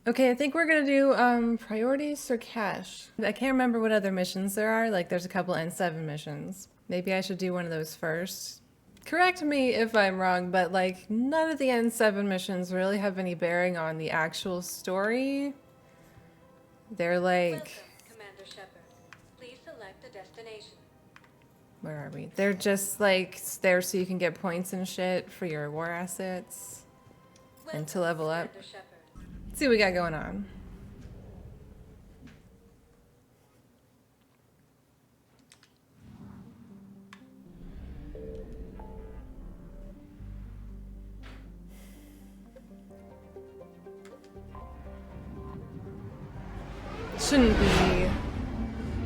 Okay, I think we're gonna do priority Sur'Kesh. I can't remember what other missions there are. Like, there's a couple N7 missions. Maybe I should do one of those first. Correct me if I'm wrong, but like none of the N7 missions really have any bearing on the actual story. They're like, Welcome, Commander Shepard. Please select a destination. where are we? They're just like there so you can get points and shit for your war assets and to level up. Commander Shepard. Let's see what we got going on.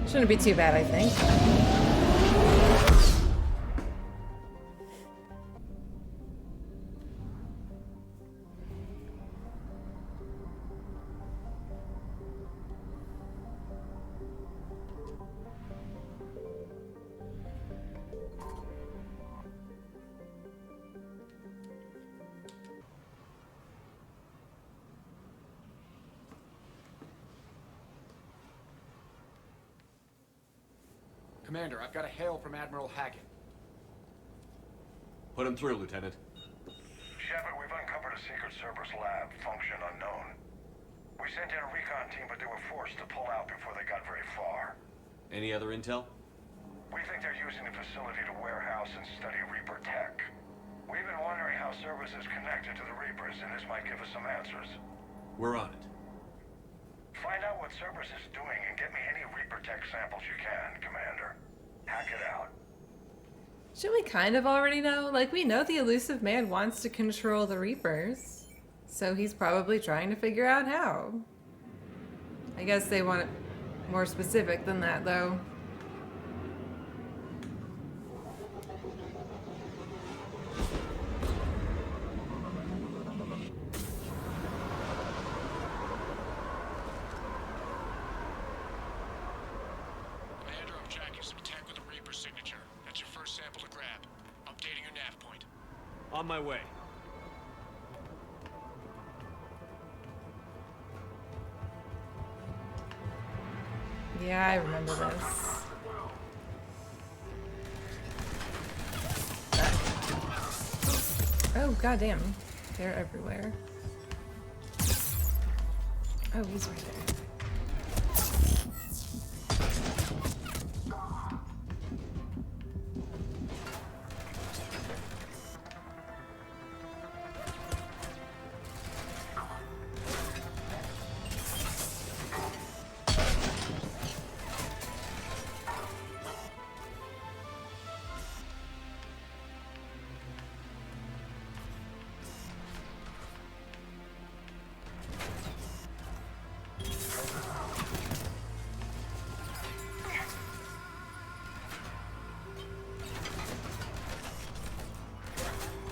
Shouldn't be too bad, I think. Commander, I've got a hail from Admiral Hackett. Put him through, Lieutenant. Shepard, we've uncovered a secret Cerberus Lab, function unknown. We sent in a recon team, but they were forced to pull out before they got very far. Any other intel? We think they're using the facility to warehouse and study Reaper tech. We've been wondering how Cerberus is connected to the Reapers, and this might give us some answers. We're on it. Find out what Cerberus is doing and get me any Reaper tech samples you can, Commander. Hack it out. Should we kind of already know? Like, we know the elusive man wants to control the Reapers, so he's probably trying to figure out how. I guess they want it more specific than that, though. Commander, I'm tracking some tech with a Reaper signature. That's your first sample to grab. Updating your nav point. On my way. Yeah, I remember this. Oh, goddamn. They're everywhere. Oh, he's right there.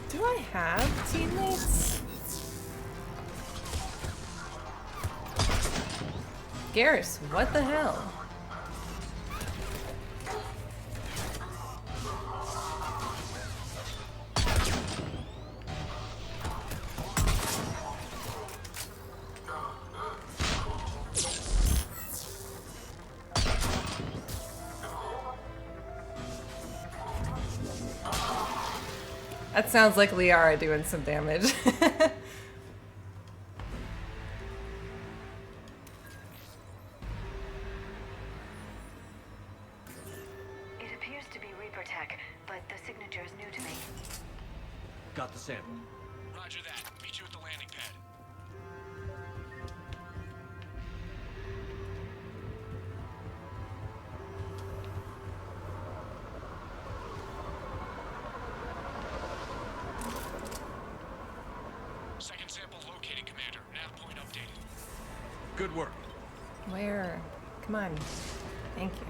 Do I have teammates? Garrus, what the hell? That sounds like Liara doing some damage. It appears to be Reaper tech, but the signature is new to me. Got the sample. Roger that. Meet you at the landing pad. Second sample located, Commander. Nav point updated. Good work. Where? Come on. Thank you.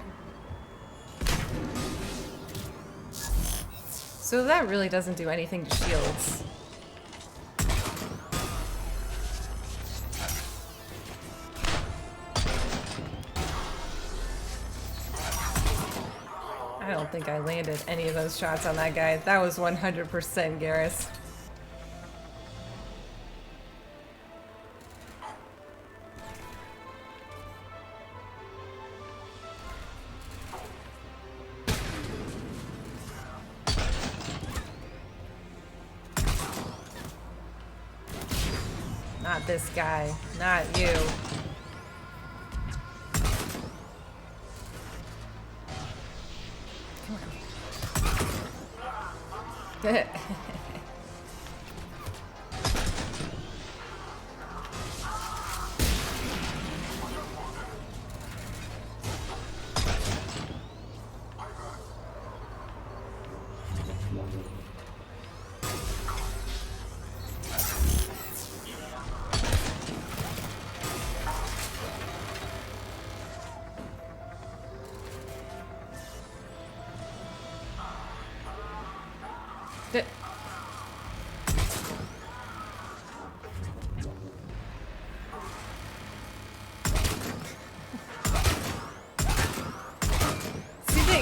So that really doesn't do anything to shields. I don't think I landed any of those shots on that guy. That was 100% Garrus. Not this guy. Not you. Come on.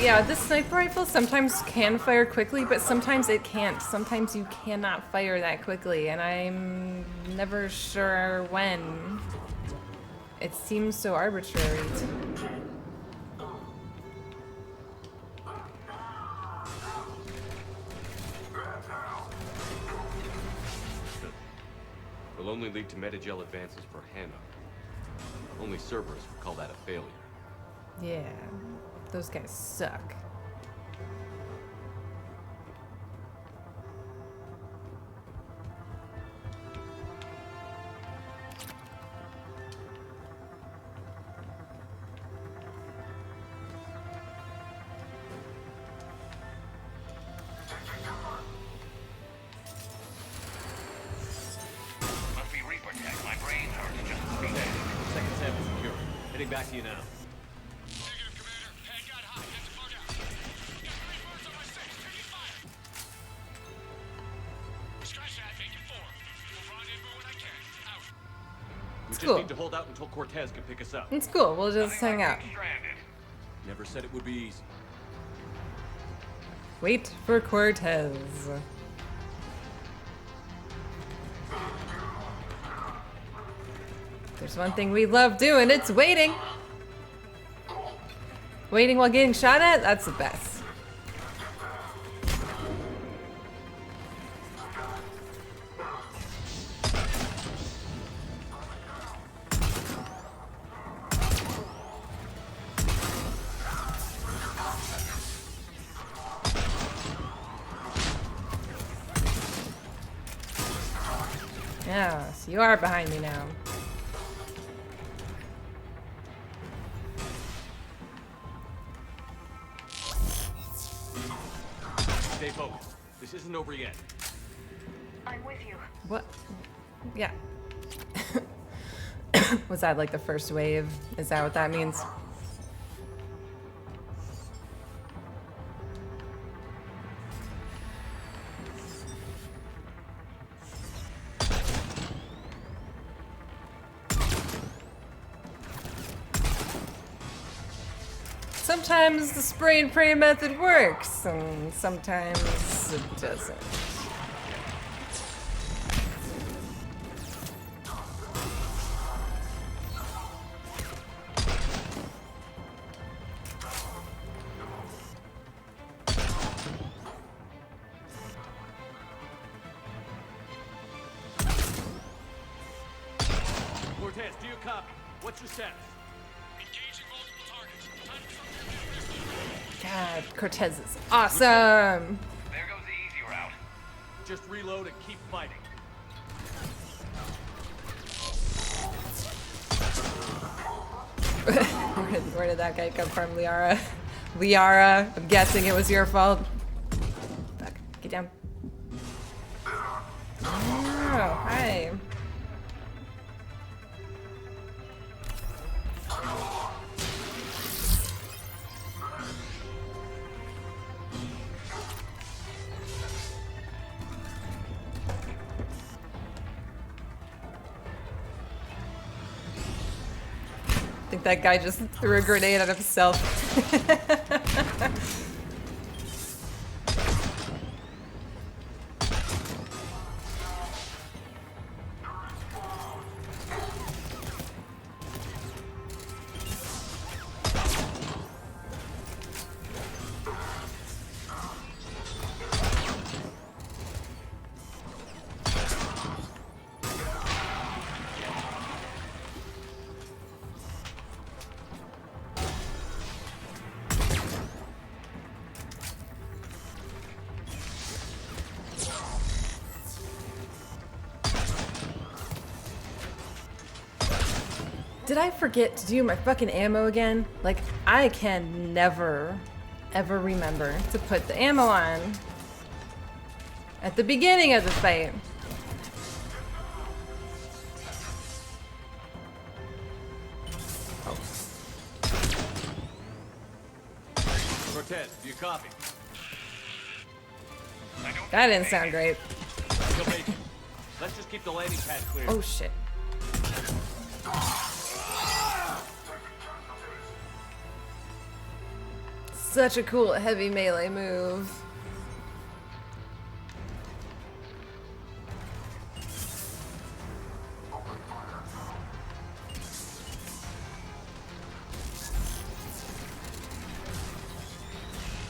Yeah, this sniper rifle sometimes can fire quickly, but sometimes it can't. Sometimes you cannot fire that quickly, and I'm never sure when. It seems so arbitrary. Will only lead to metagel advances for Hannah. Only Cerberus would call that a failure. Yeah, those guys suck. Must be Reaper tech. My brain hurts just to see that. Second sample secure. Heading back to you now. Negative, Commander. Head got hot. Get the fuck out. Got 3 birds on my 6. Taking fire. Scratch that. Making 4. We'll rendezvous when I can. Out. We It's just cool. need to hold out until Cortez can pick us up. It's cool. We'll just hang out. Stranded. Never said it would be easy. Wait for Cortez. There's one thing we love doing, it's waiting. Waiting while getting shot at? That's the best. Yes, you are behind me now. Stay focused. This isn't over yet. I'm with you. What? Yeah. Was that like the first wave? Is that what that means? Sometimes the spray and pray method works, and sometimes it doesn't. Cortez, do you copy? What's your status? Engaging multiple targets. Time to something. God, Cortez is awesome! There goes the easy route. Just reload and keep fighting. Where did that guy come from, Liara? Liara, I'm guessing it was your fault. Fuck, get down. Oh, hi. I think that guy just threw a grenade at himself. Did I forget to do my fucking ammo again? Like, I can never, ever remember to put the ammo on at the beginning of the fight. Cortez, do you copy? That didn't sound great. Salvation. Let's just keep the landing pad clear. Oh shit. Such a cool heavy melee move.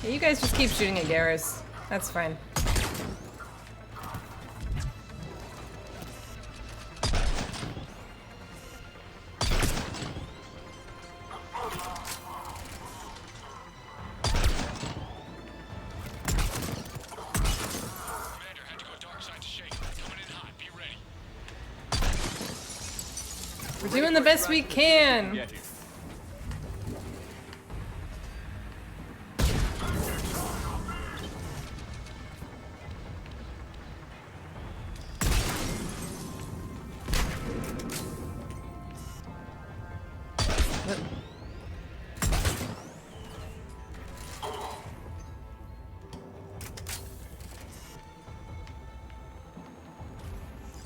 Yeah, you guys just keep shooting at Garrus. That's fine. Commander had to go dark side to shake. Coming in hot. Be ready. We're doing the best we can. Get here.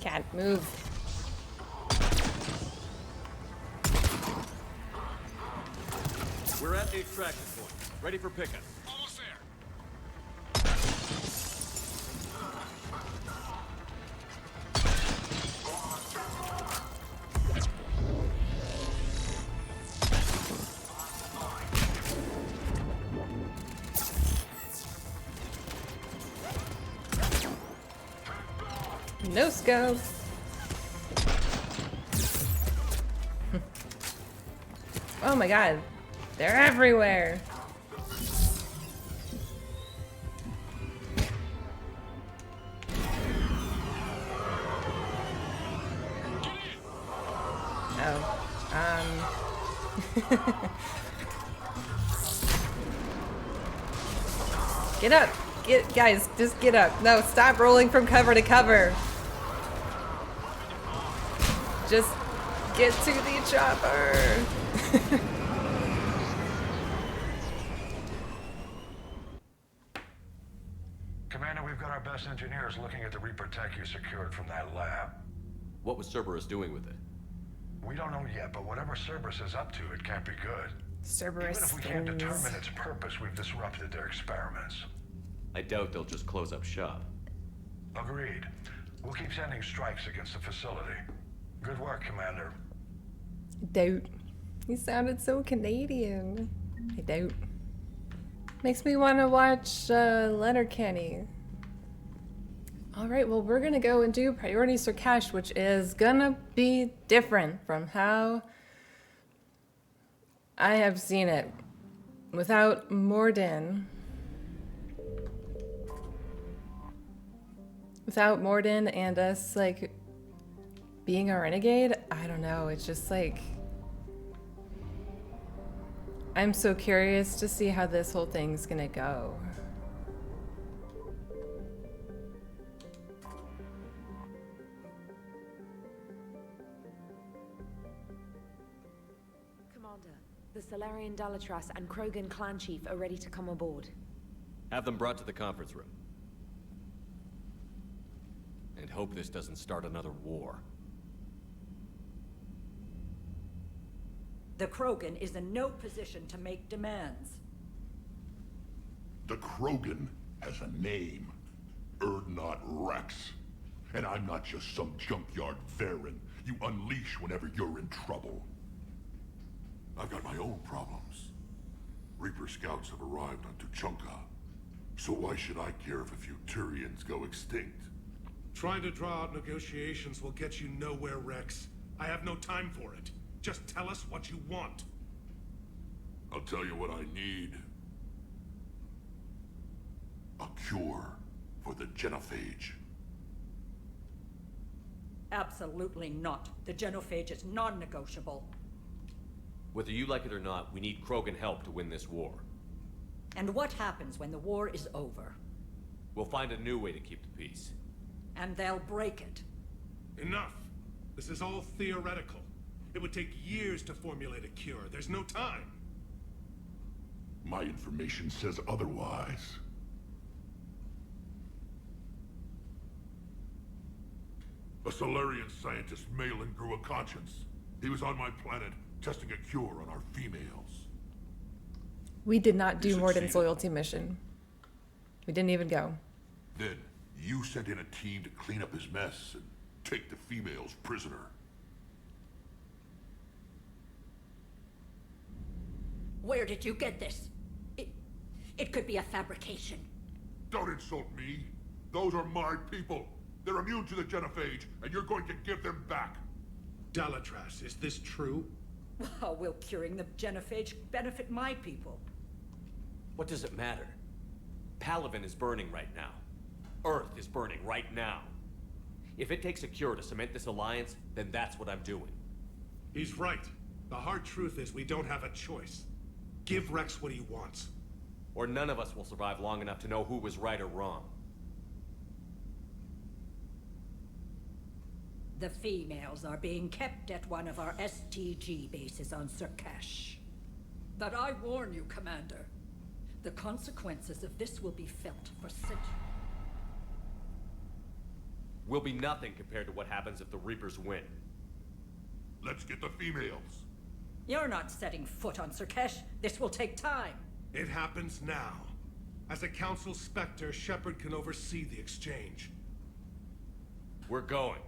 Can't move. We're at the extraction point. Ready for pickup. Almost there. No scope. Oh my god. They're everywhere. Oh. Get up. Guys, just get up. No, stop rolling from cover to cover. Just get to the chopper. Commander, we've got our best engineers looking at the Reaper tech you secured from that lab. What was Cerberus doing with it? We don't know yet, but whatever Cerberus is up to, it can't be good. Cerberus Even if we can't things. determine its purpose, we've disrupted their experiments. I doubt they'll just close up shop. Agreed. We'll keep sending strikes against the facility. Good work, Commander. Doubt. He sounded so Canadian. I doubt. Makes me want to watch Letterkenny. Alright, well, we're gonna go and do Priority Sur'Kesh, which is gonna be different from how I have seen it. Without Morden. Without Morden and us, like, being a renegade, I don't know, it's just like... I'm so curious to see how this whole thing's gonna go. Commander, the Solarian Dalatras and Krogan clan chief are ready to come aboard. Have them brought to the conference room. And hope this doesn't start another war. The Krogan is in no position to make demands. The Krogan has a name. Urdnot Rex. And I'm not just some junkyard Varen you unleash whenever you're in trouble. I've got my own problems. Reaper scouts have arrived on Tuchanka. So why should I care if a few Turians go extinct? Trying to draw out negotiations will get you nowhere, Rex. I have no time for it. Just tell us what you want. I'll tell you what I need. A cure for the genophage. Absolutely not. The genophage is non-negotiable. Whether you like it or not, we need Krogan help to win this war. And what happens when the war is over? We'll find a new way to keep the peace. And they'll break it. Enough. This is all theoretical. It would take years to formulate a cure. There's no time. My information says otherwise. A Solarian scientist, Malin, grew a conscience. He was on my planet, testing a cure on our females. We did not do You Morden's succeeded. loyalty mission. We didn't even go. Then, you sent in a team to clean up his mess and take the females prisoner. Where did you get this? It could be a fabrication. Don't insult me. Those are my people. They're immune to the genophage, and you're going to give them back. Dalatras, is this true? How will curing the genophage benefit my people? What does it matter? Palaven is burning right now. Earth is burning right now. If it takes a cure to cement this alliance, then that's what I'm doing. He's right. The hard truth is we don't have a choice. Give Rex what he wants. Or none of us will survive long enough to know who was right or wrong. The females are being kept at one of our STG bases on Sur'Kesh. But I warn you, Commander. The consequences of this will be felt for centuries. Will be nothing compared to what happens if the Reapers win. Let's get the females. You're not setting foot on Sur'Kesh. This will take time. It happens now. As a Council Spectre, Shepard can oversee the exchange. We're going.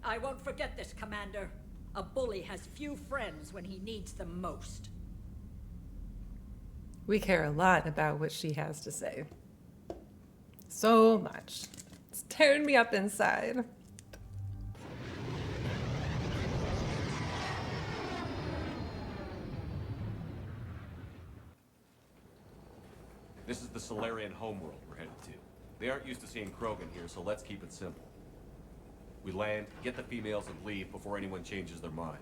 I won't forget this, Commander. A bully has few friends when he needs them most. We care a lot about what she has to say. So much. It's tearing me up inside. This is the Solarian homeworld we're headed to. They aren't used to seeing Krogan here, so let's keep it simple. We land, get the females, and leave before anyone changes their mind.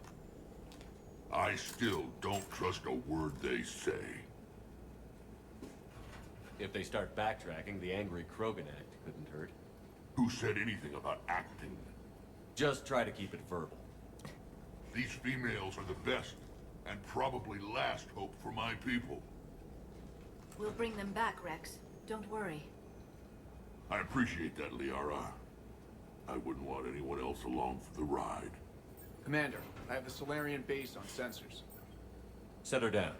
I still don't trust a word they say. If they start backtracking, the angry Krogan act couldn't hurt. Who said anything about acting? Just try to keep it verbal. These females are the best, and probably last hope for my people. We'll bring them back, Rex. Don't worry. I appreciate that, Liara. I wouldn't want anyone else along for the ride. Commander, I have the Solarian base on sensors. Set her down.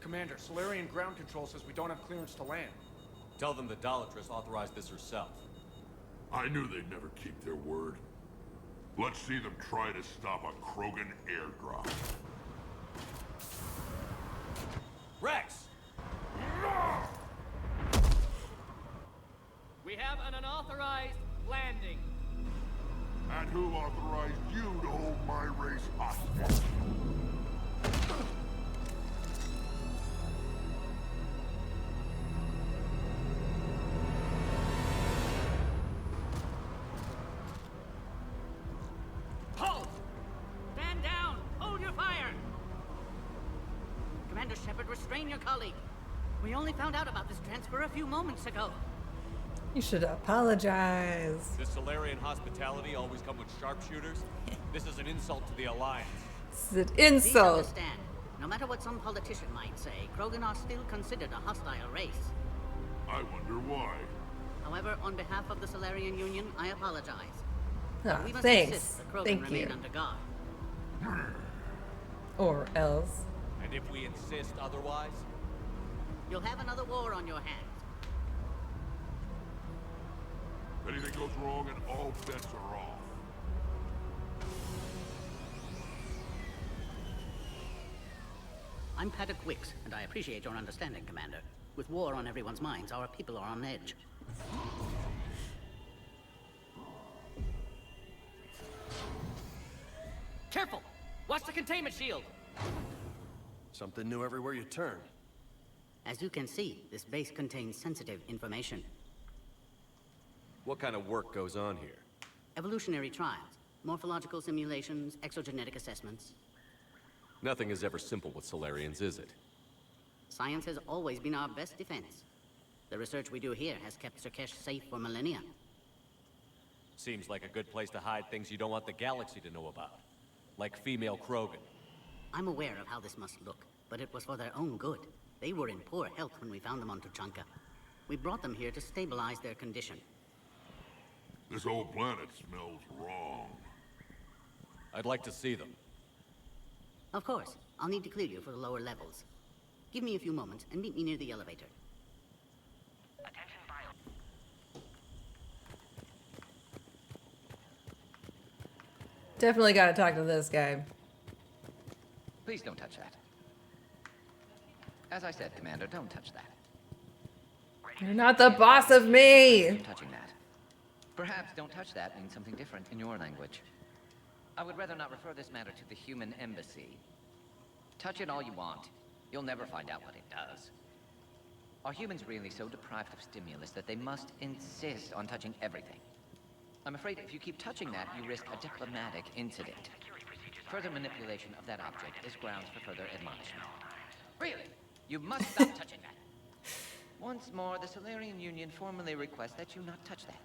Commander, Solarian ground control says we don't have clearance to land. Tell them the Dalatras authorized this herself. I knew they'd never keep their word. Let's see them try to stop a Krogan airdrop. Rex! We have an unauthorized landing. And who authorized you to hold my race hostage? Halt! Stand down! Hold your fire! Commander Shepard, restrain your colleague. We only found out about this transfer a few moments ago. You should apologize. Does Solarian hospitality always come with sharpshooters? This is an insult to the Alliance. It's an Please insult. understand, no matter what some politician might say, Krogan are still considered a hostile race. I wonder why. However, on behalf of the Solarian Union, I apologize. Ah, We must thanks. insist the Krogan Thank remain you. under guard. Or else. And if we insist otherwise? You'll have another war on your hands. If anything goes wrong, and all bets are off. I'm Padok Wiks, and I appreciate your understanding, Commander. With war on everyone's minds, our people are on edge. Careful! Watch the containment shield! Something new everywhere you turn. As you can see, this base contains sensitive information. What kind of work goes on here? Evolutionary trials, morphological simulations, exogenetic assessments. Nothing is ever simple with Solarians, is it? Science has always been our best defense. The research we do here has kept Sur'Kesh safe for millennia. Seems like a good place to hide things you don't want the galaxy to know about. Like female Krogan. I'm aware of how this must look, but it was for their own good. They were in poor health when we found them on Tuchanka. We brought them here to stabilize their condition. This whole planet smells wrong. I'd like to see them. Of course. I'll need to clear you for the lower levels. Give me a few moments and meet me near the elevator. Definitely gotta talk to this guy. Please don't touch that. As I said, Commander, don't touch that. You're not the boss of me! Touching that. Perhaps don't touch that means something different in your language. I would rather not refer this matter to the human embassy. Touch it all you want. You'll never find out what it does. Are humans really so deprived of stimulus that they must insist on touching everything? I'm afraid if you keep touching that, you risk a diplomatic incident. Further manipulation of that object is grounds for further admonishment. Really? You must stop touching that. Once more, the Solarian Union formally requests that you not touch that.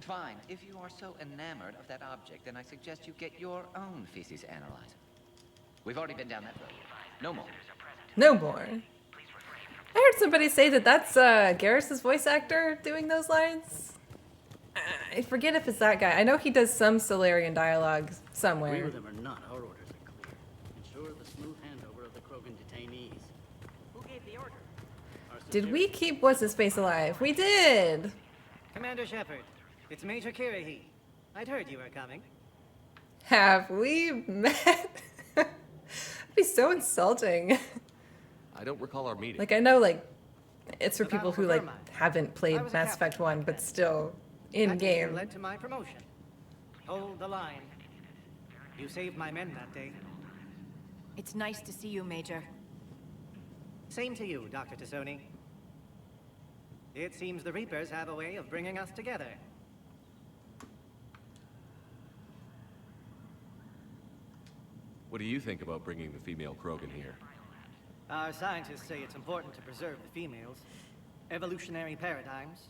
Fine. If you are so enamored of that object, then I suggest you get your own feces analyzer. We've already been down that road. No more. No more. I heard somebody say that that's Garrus's voice actor doing those lines. I forget if it's that guy. I know he does some Solarian dialogue somewhere. Agree with them or not, our orders are clear. Ensure the smooth handover of the Krogan detainees. Who gave the order? Did we keep what's-his-face alive? We did! Commander Shepard, it's Major Kirahi. I'd heard you were coming. Have we met? That'd be so insulting. I don't recall our meeting. Like, I know, like, it's for people who, like, haven't played Mass Effect 1, but still in-game. Led to my promotion. Hold the line. You saved my men that day. It's nice to see you, Major. Same to you, Dr. T'Soni. It seems the Reapers have a way of bringing us together. What do you think about bringing the female Krogan here? Our scientists say it's important to preserve the females. Evolutionary paradigms.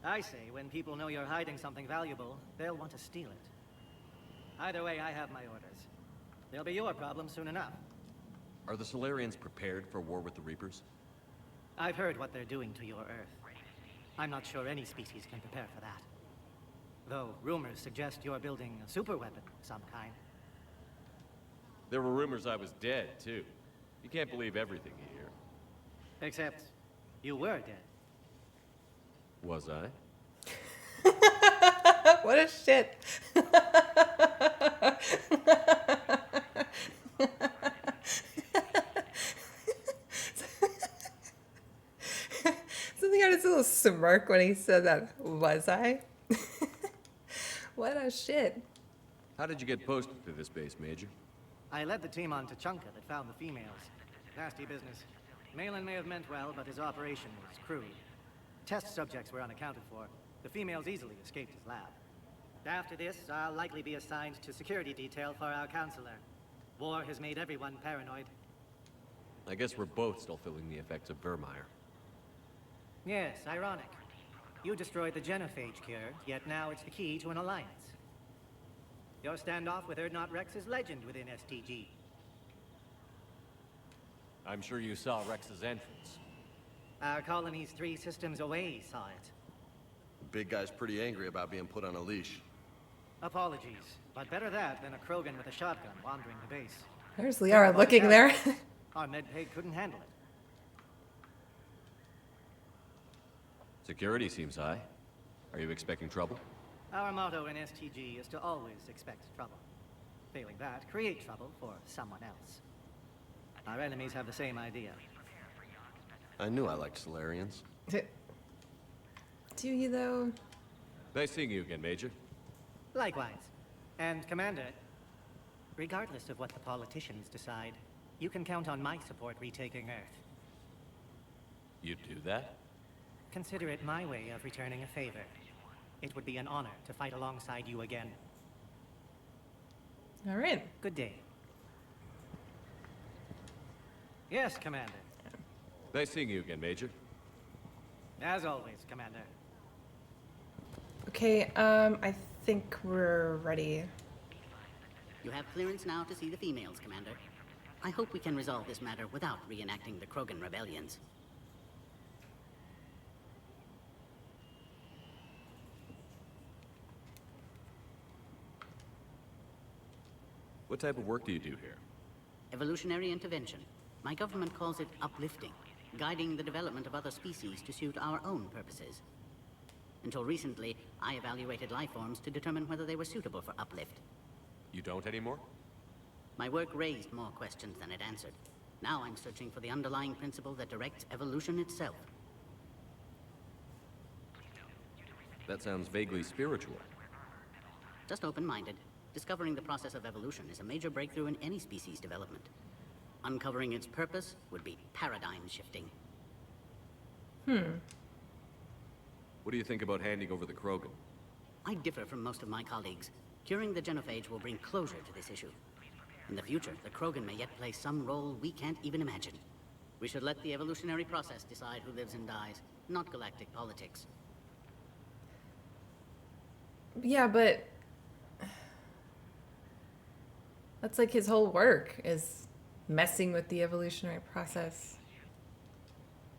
I say when people know you're hiding something valuable, they'll want to steal it. Either way, I have my orders. They'll be your problem soon enough. Are the Solarians prepared for war with the Reapers? I've heard what they're doing to your Earth. I'm not sure any species can prepare for that. Though rumors suggest you're building a superweapon of some kind. There were rumors I was dead, too. You can't believe everything you hear. Except, you were dead. Was I? What a shit. Something had his little smirk when he said that. Was I? What a shit. How did you get posted to this base, Major? I led the team on Tuchanka that found the females. Nasty business. Malin may have meant well, but his operation was crude. Test subjects were unaccounted for. The females easily escaped his lab. After this, I'll likely be assigned to security detail for our counselor. War has made everyone paranoid. I guess we're both still feeling the effects of Vermeer. Yes, ironic. You destroyed the genophage cure, yet now it's the key to an alliance. Your standoff with Urdnot Rex is legend within STG. I'm sure you saw Rex's entrance. Our colony's 3 systems away saw it. The big guy's pretty angry about being put on a leash. Apologies, but better that than a Krogan with a shotgun wandering the base. There's Liara looking there. Our medpay couldn't handle it. Security seems high. Are you expecting trouble? Our motto in STG is to always expect trouble. Failing that, create trouble for someone else. Our enemies have the same idea. I knew I liked Solarians. Do you, though? Nice seeing you again, Major. Likewise. And, Commander, regardless of what the politicians decide, You can count on my support retaking Earth. You do that? Consider it my way of returning a favor. It would be an honor to fight alongside you again. All right. Good day. Yes, Commander. Nice seeing you again, Major. As always, Commander. Okay, I think we're ready. You have clearance now to see the females, Commander. I hope we can resolve this matter without reenacting the Krogan rebellions. What type of work do you do here? Evolutionary intervention. My government calls it uplifting, guiding the development of other species to suit our own purposes. Until recently, I evaluated life forms to determine whether they were suitable for uplift. You don't anymore? My work raised more questions than it answered. Now I'm searching for the underlying principle that directs evolution itself. That sounds vaguely spiritual. Just open-minded. Discovering the process of evolution is a major breakthrough in any species development. Uncovering its purpose would be paradigm-shifting. What do you think about handing over the Krogan? I differ from most of my colleagues. Curing the genophage will bring closure to this issue. In the future, the Krogan may yet play some role we can't even imagine. We should let the evolutionary process decide who lives and dies, not galactic politics. Yeah, but that's like his whole work is messing with the evolutionary process.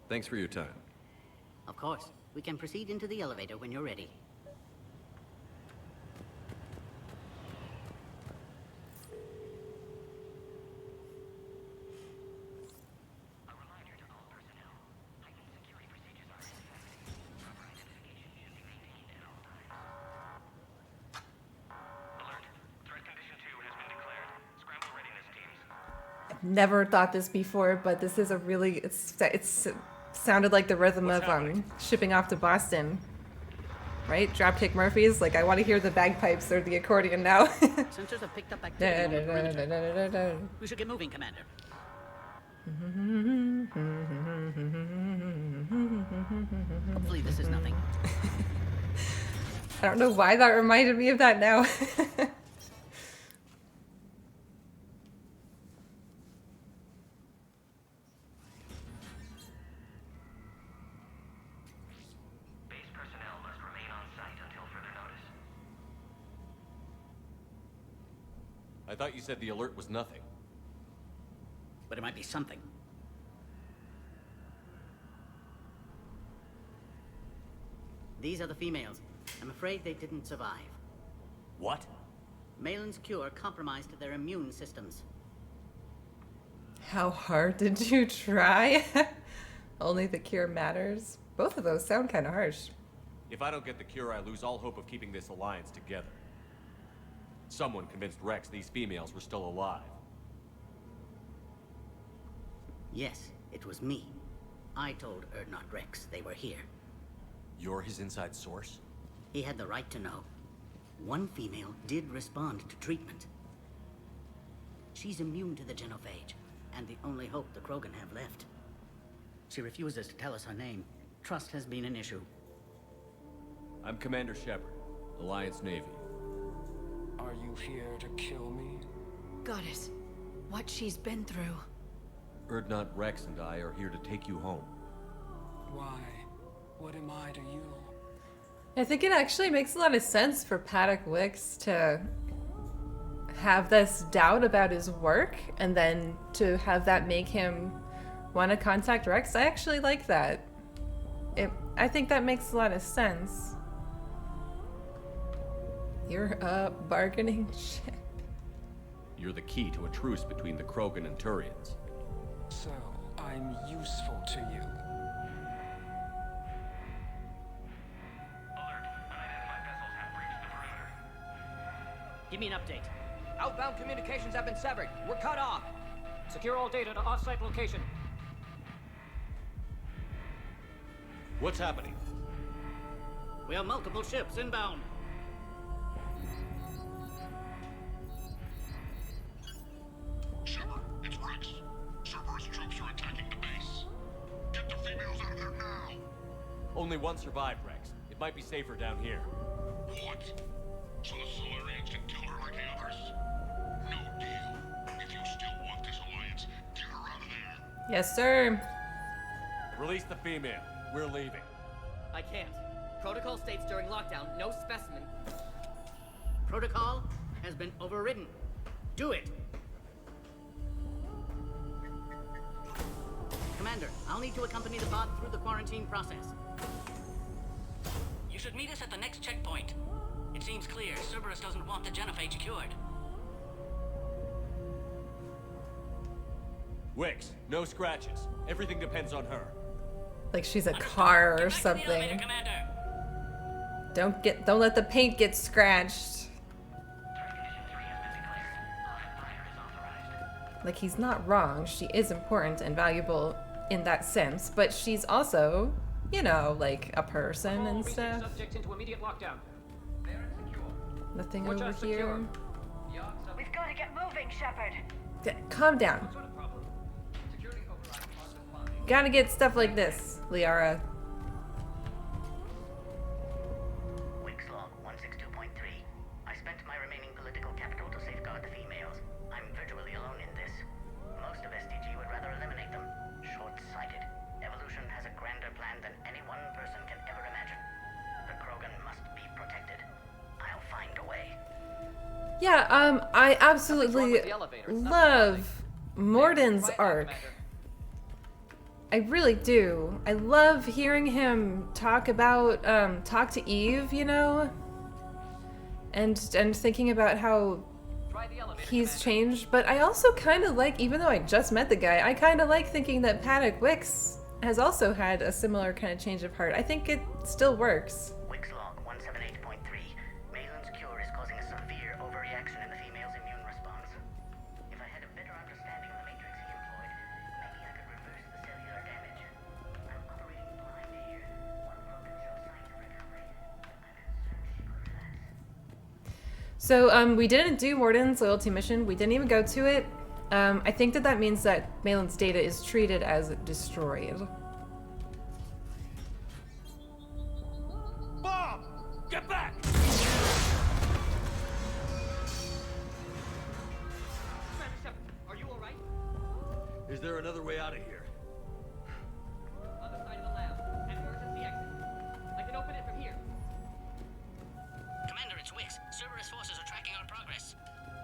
Thanks for your time. Of course. We can proceed into the elevator when you're ready. Never thought this before, but this is a really it's sounded like the rhythm of shipping off to Boston, right? Dropkick Murphys. Like I want to hear the bagpipes or the accordion now. Sensors have picked up activity on the perimeter. We should get moving, Commander. Hopefully this is nothing. I don't know why that reminded me of that now. I thought you said the alert was nothing. But it might be something. These are the females. I'm afraid they didn't survive. What? Malin's cure compromised their immune systems. How hard did you try? Only the cure matters. Both of those sound kind of harsh. If I don't get the cure, I lose all hope of keeping this alliance together. Someone convinced Rex these females were still alive. Yes, it was me. I told Erdnot Rex they were here. You're his inside source? He had the right to know. One female did respond to treatment. She's immune to the genophage, and the only hope the Krogan have left. She refuses to tell us her name. Trust has been an issue. I'm Commander Shepard, Alliance Navy. Are you here to kill me? Goddess, what she's been through. Erdnot Rex and I are here to take you home. Why? What am I to you? I think it actually makes a lot of sense for Padok Wiks to have this doubt about his work and then to have that make him want to contact Rex. I actually like that. I think that makes a lot of sense. You're a bargaining chip. You're the key to a truce between the Krogan and Turians. So, I'm useful to you. Give me an update. Outbound communications have been severed. We're cut off. Secure all data to off-site location. What's happening? We have multiple ships inbound. Shepard, it's Rex. Only one survived, Rex. It might be safer down here. What? So the Solarians can kill her like the others? No deal. If you still want this alliance, get her out of there. Yes, sir. Release the female. We're leaving. I can't. Protocol states during lockdown, no specimen. Protocol has been overridden. Do it. Commander, I'll need to accompany the pod through the quarantine process. You should meet us at the next checkpoint. It seems clear Cerberus doesn't want the genophage cured. Wicks, no scratches. Everything depends on her. Like she's a car or something. Don't let the paint get scratched. Like, he's not wrong. She is important and valuable in that sense, but she's also, you know, like a person and stuff. Subjects into immediate lockdown. Nothing over here. We've got to get moving, Shepard. Calm down. Gotta get stuff like this, Liara. Wiks log 162.3. I spent my remaining political capital to safeguard the females. I'm virtually alone in this. Most of STG would rather eliminate them. Short-sighted. Evolution has a grander plan than any one person can ever imagine. The Krogan must be protected. I'll find a way. Yeah, I absolutely love Morden's arc. I really do. I love hearing him talk about, talk to Eve, you know? And thinking about how he's changed. But I also kind of like, even though I just met the guy, I kind of like thinking that Padok Wiks has also had a similar kind of change of heart. I think it still works. Wiks log 178.3. Malin's cure is causing a severe overreaction in the female's immune response. If I had a better understanding of the matrix he employed, maybe I could reverse the cellular damage. I'm operating blind here. One Krogan shows signs of recovery. So we didn't do Morden's loyalty mission. We didn't even go to it. I think that means that Malin's data is treated as destroyed. Bob! Get back! Are you alright? Is there another way out of here? Other side of the lab. And emergency exit. I can open it from here. Commander, it's Wiks. Cerberus forces are tracking our progress.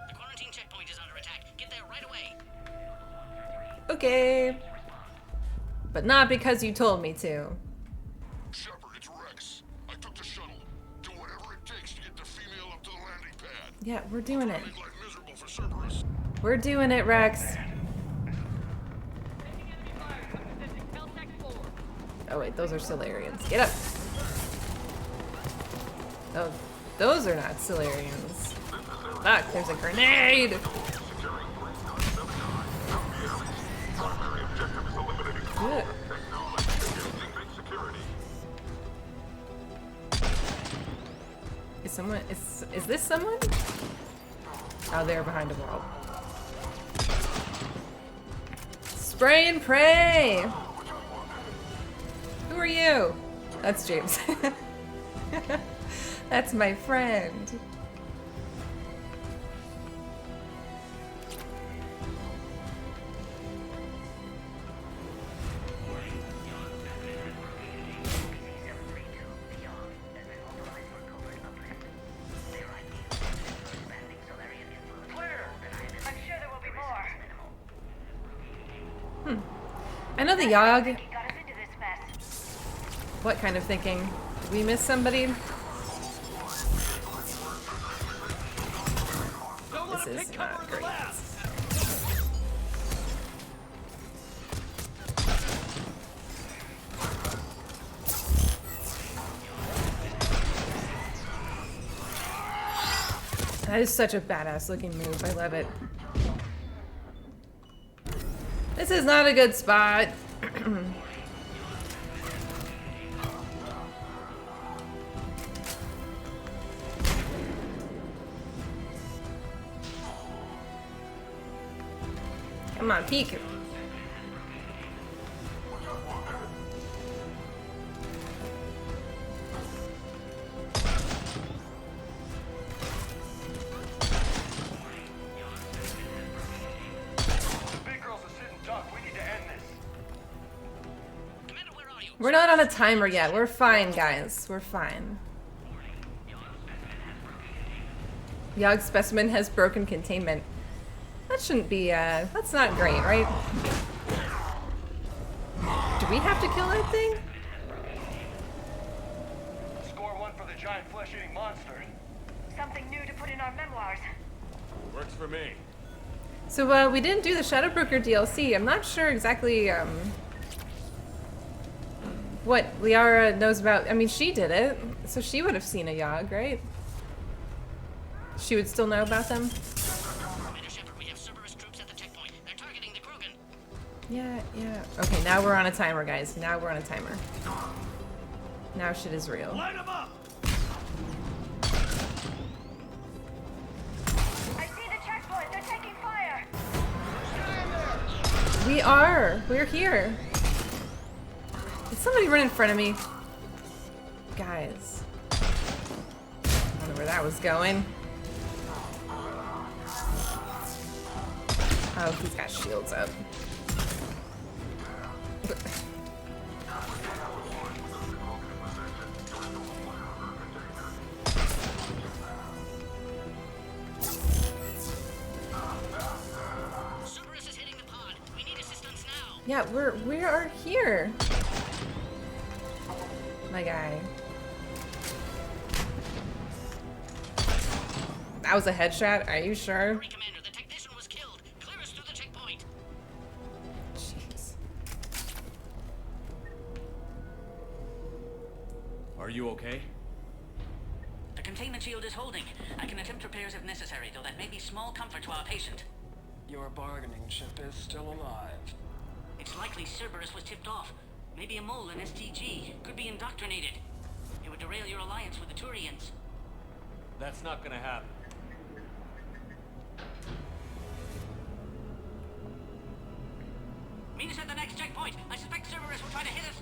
The quarantine checkpoint is under attack. Get there right away. Okay. But not because you told me to. Shepard, it's Rex. I took the shuttle. Do whatever it takes to get the female up to the landing pad. Yeah, we're doing it. Make life miserable for Cerberus. We're doing it, Rex. Oh wait, those are Solarians. Get up. Oh, those are not Solarians. Fuck, there's a grenade! Good. Is someone, is this someone? Oh, they're behind a wall. Spray and pray! Who are you? That's James. That's my friend. I know the Yogg. What kind of thinking? Did we miss somebody? This is not great. That is such a badass looking move. I love it. This is not a good spot. Come on, peek. We're not on a timer yet. We're fine, guys. We're fine. Yogg specimen has broken containment. That shouldn't be, that's not great, right? Do we have to kill that thing? Score 1 for the giant flesh-eating monster. Something new to put in our memoirs. Works for me. So, we didn't do the Shadowbroker DLC. I'm not sure exactly, what Liara knows about. I mean, she did it, so she would have seen a Yogg, right? She would still know about them? Commander Shepard, we have Cerberus troops at the checkpoint. They're targeting the Krogan. Yeah, yeah. Okay, now we're on a timer, guys. Now we're on a timer. Now shit is real. Light them up! I see the checkpoint. They're taking fire. We are. We're here. Did somebody run in front of me? Guys. I don't know where that was going. Oh, he's got shields up. Cerberus is hitting the pod. We need assistance now. Yeah, we are here. My guy. That was a headshot? Are you sure? Commander, the technician was killed. Clear us through the checkpoint. Jeez. Are you okay? The containment shield is holding. I can attempt repairs if necessary, though that may be small comfort to our patient. Your bargaining chip is still alive. It's likely Cerberus was tipped off. Maybe a mole in STG. Could be indoctrinated. It would derail your alliance with the Turians. That's not gonna happen. Meet us at the next checkpoint. I suspect Cerberus will try to hit us.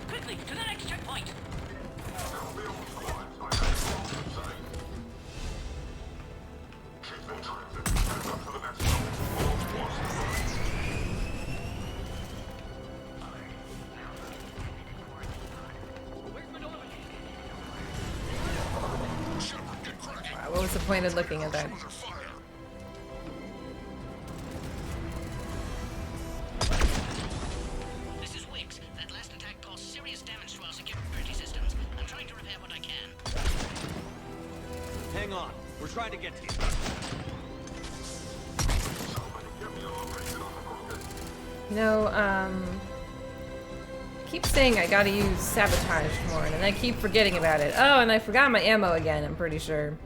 Quickly, to the next checkpoint. What was the point of looking at that? This is Wiks. That last attack caused serious damage to our security systems. I'm trying to repair what I can. Hang on. We're trying to get to you. You know, keep saying I gotta use sabotage more, and I keep forgetting about it. Oh, and I forgot my ammo again, I'm pretty sure.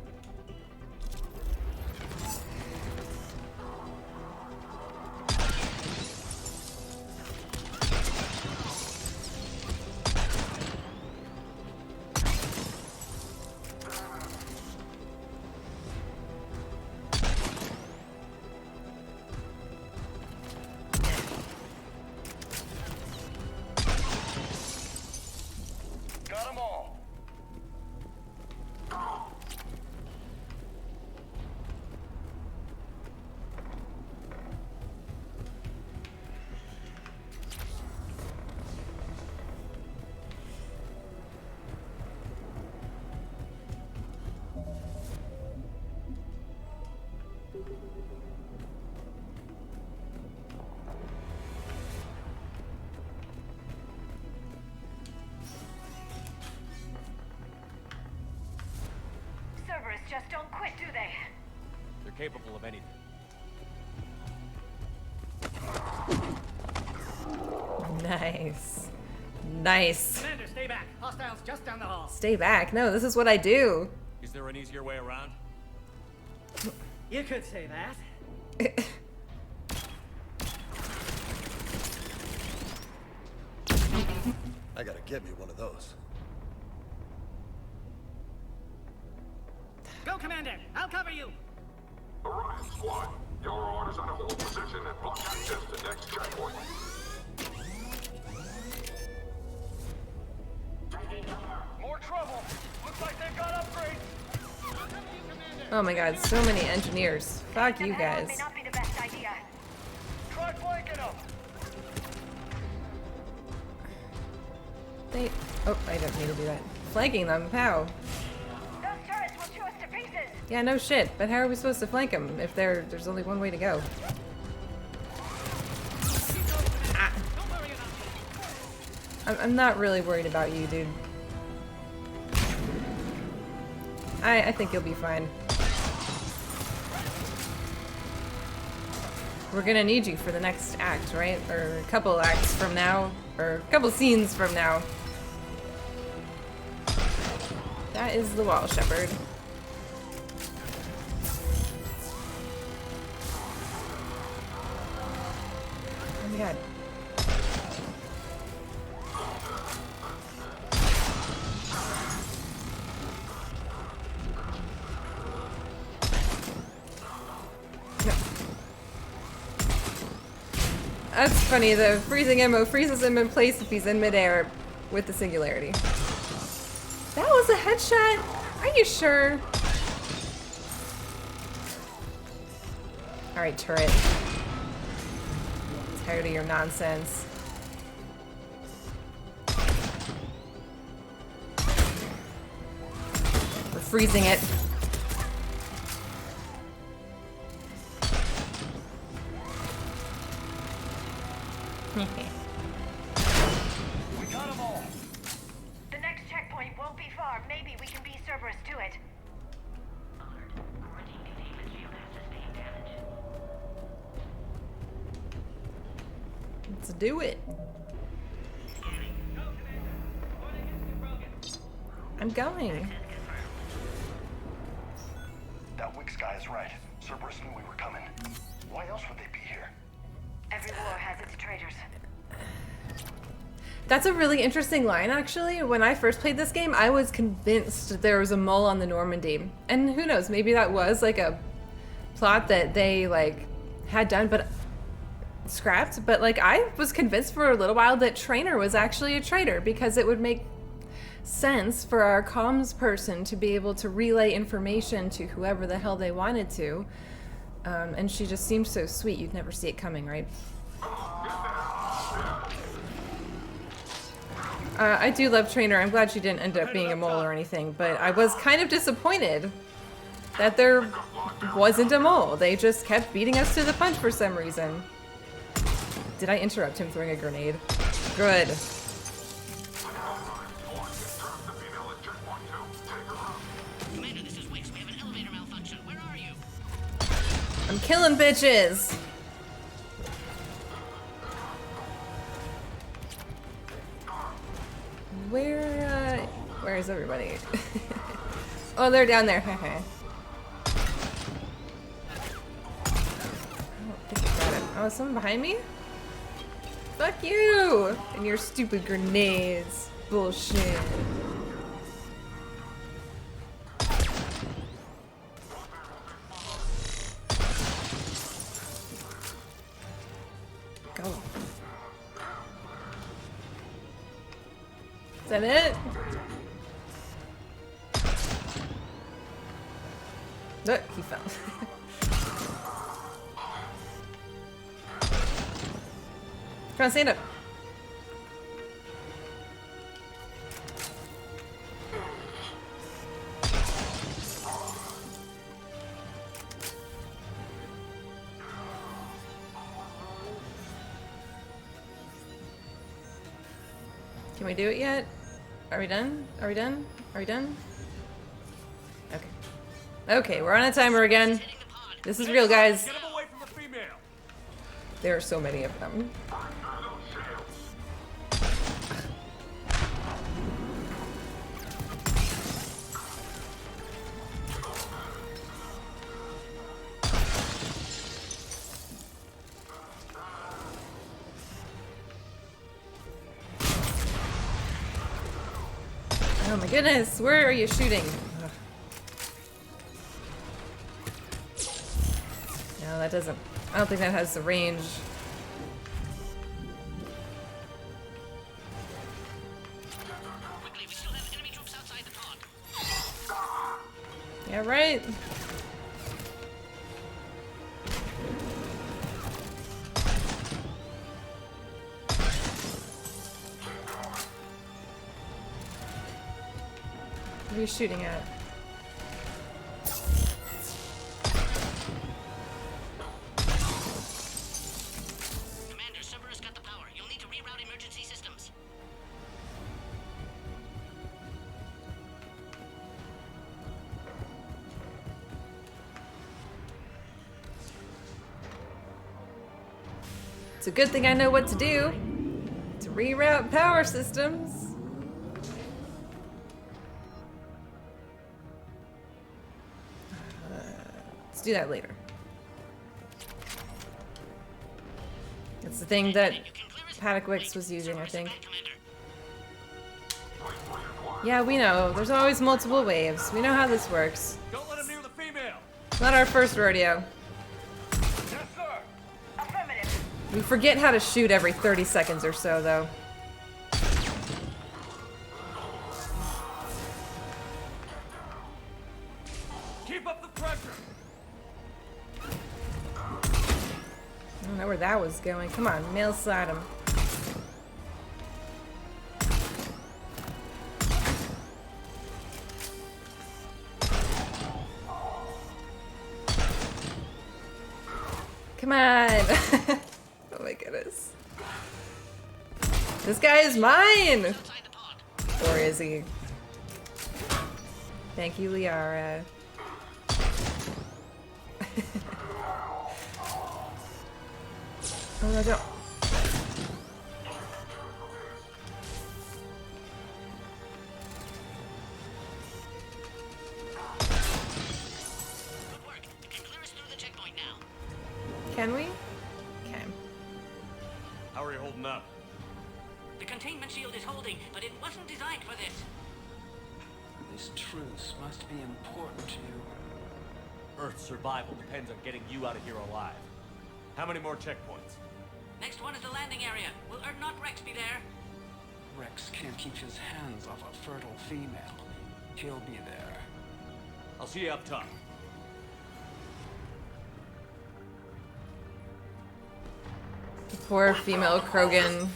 Got them all. Cerberus just don't quit, do they? They're capable of anything. Nice. Nice. Commander, stay back. Hostiles just down the hall. Stay back. No, this is what I do. Is there an easier way around? You could say that. I gotta get me one of those. Go, Commander. I'll cover you. Orion Squad, your orders on a hold position and block access to next checkpoint. More trouble. Looks like they've got upgrades. Oh my god, so many engineers. Fuck you guys. May not be the best idea. Try flanking them. They... Oh, I don't need to do that. Flanking them? How? Those turrets will chew us to pieces. Yeah, no shit. But how are we supposed to flank them if there's only one way to go? Ah. I'm not really worried about you, dude. I think you'll be fine. We're gonna need you for the next act, right? Or a couple acts from now. Or a couple scenes from now. That is the wall, Shepard. Oh my god. That's funny, the freezing ammo freezes him in place if he's in midair with the singularity. That was a headshot? Are you sure? Alright, turret. Tired of your nonsense. We're freezing it. We got them all. The next checkpoint won't be far. Maybe we can beat Cerberus to it. Let's do it. I'm going. That Wiks guy is right. Cerberus knew we were coming. Why else would they be here? Every war has its traitors. That's a really interesting line, actually. When I first played this game, I was convinced there was a mole on the Normandy. And who knows, maybe that was like a plot that they like had done, but scrapped. But like I was convinced for a little while that Trainer was actually a traitor because it would make sense for our comms person to be able to relay information to whoever the hell they wanted to. And she just seemed so sweet, you'd never see it coming, right? I do love Trainer. I'm glad she didn't end up being a mole or anything, but I was kind of disappointed that there wasn't a mole. They just kept beating us to the punch for some reason. Did I interrupt him throwing a grenade? Good. Commander, this is Wiks. We have an elevator malfunction. Where are you? I'm killing bitches! Where is everybody? Oh, they're down there. I don't think I got it. Oh, someone behind me? Fuck you! And your stupid grenades. Bullshit. Go. Is that it? Look, he fell. Come on, stand up. Can we do it yet? Are we done? Are we done? Are we done? Okay. Okay, we're on a timer again. This is real, guys. Get him away from the female. There are so many of them. Oh my goodness, where are you shooting? Ugh. No, that doesn't. I don't think that has the range. Quickly, we still have enemy troops outside the pod. Yeah, right. What are you shooting at? Commander, Cerberus got the power. You'll need to reroute emergency systems. It's a good thing I know what to do. To reroute power systems. Let's do that later. It's the thing that Padok Wiks was using, I think. Yeah, we know. There's always multiple waves. We know how this works. Don't let him near the female. It's not our first rodeo. Yes, sir. Affirmative. We forget how to shoot every 30 seconds or so, though. Keep up the pressure. I don't know where that was going. Come on, mail slide him. Come on! Oh my goodness. This guy is mine! Or is he? Thank you, Liara. Oh no, don't. Can we? Okay. How are you holding up? The containment shield is holding, but it wasn't designed for this. This truce must be important to you. Earth's survival depends on getting you out of here alive. How many more checkpoints? Next one is the landing area. Will not Rex be there? Rex can't keep his hands off a fertile female. He'll be there. I'll see you up top. Poor female Krogan.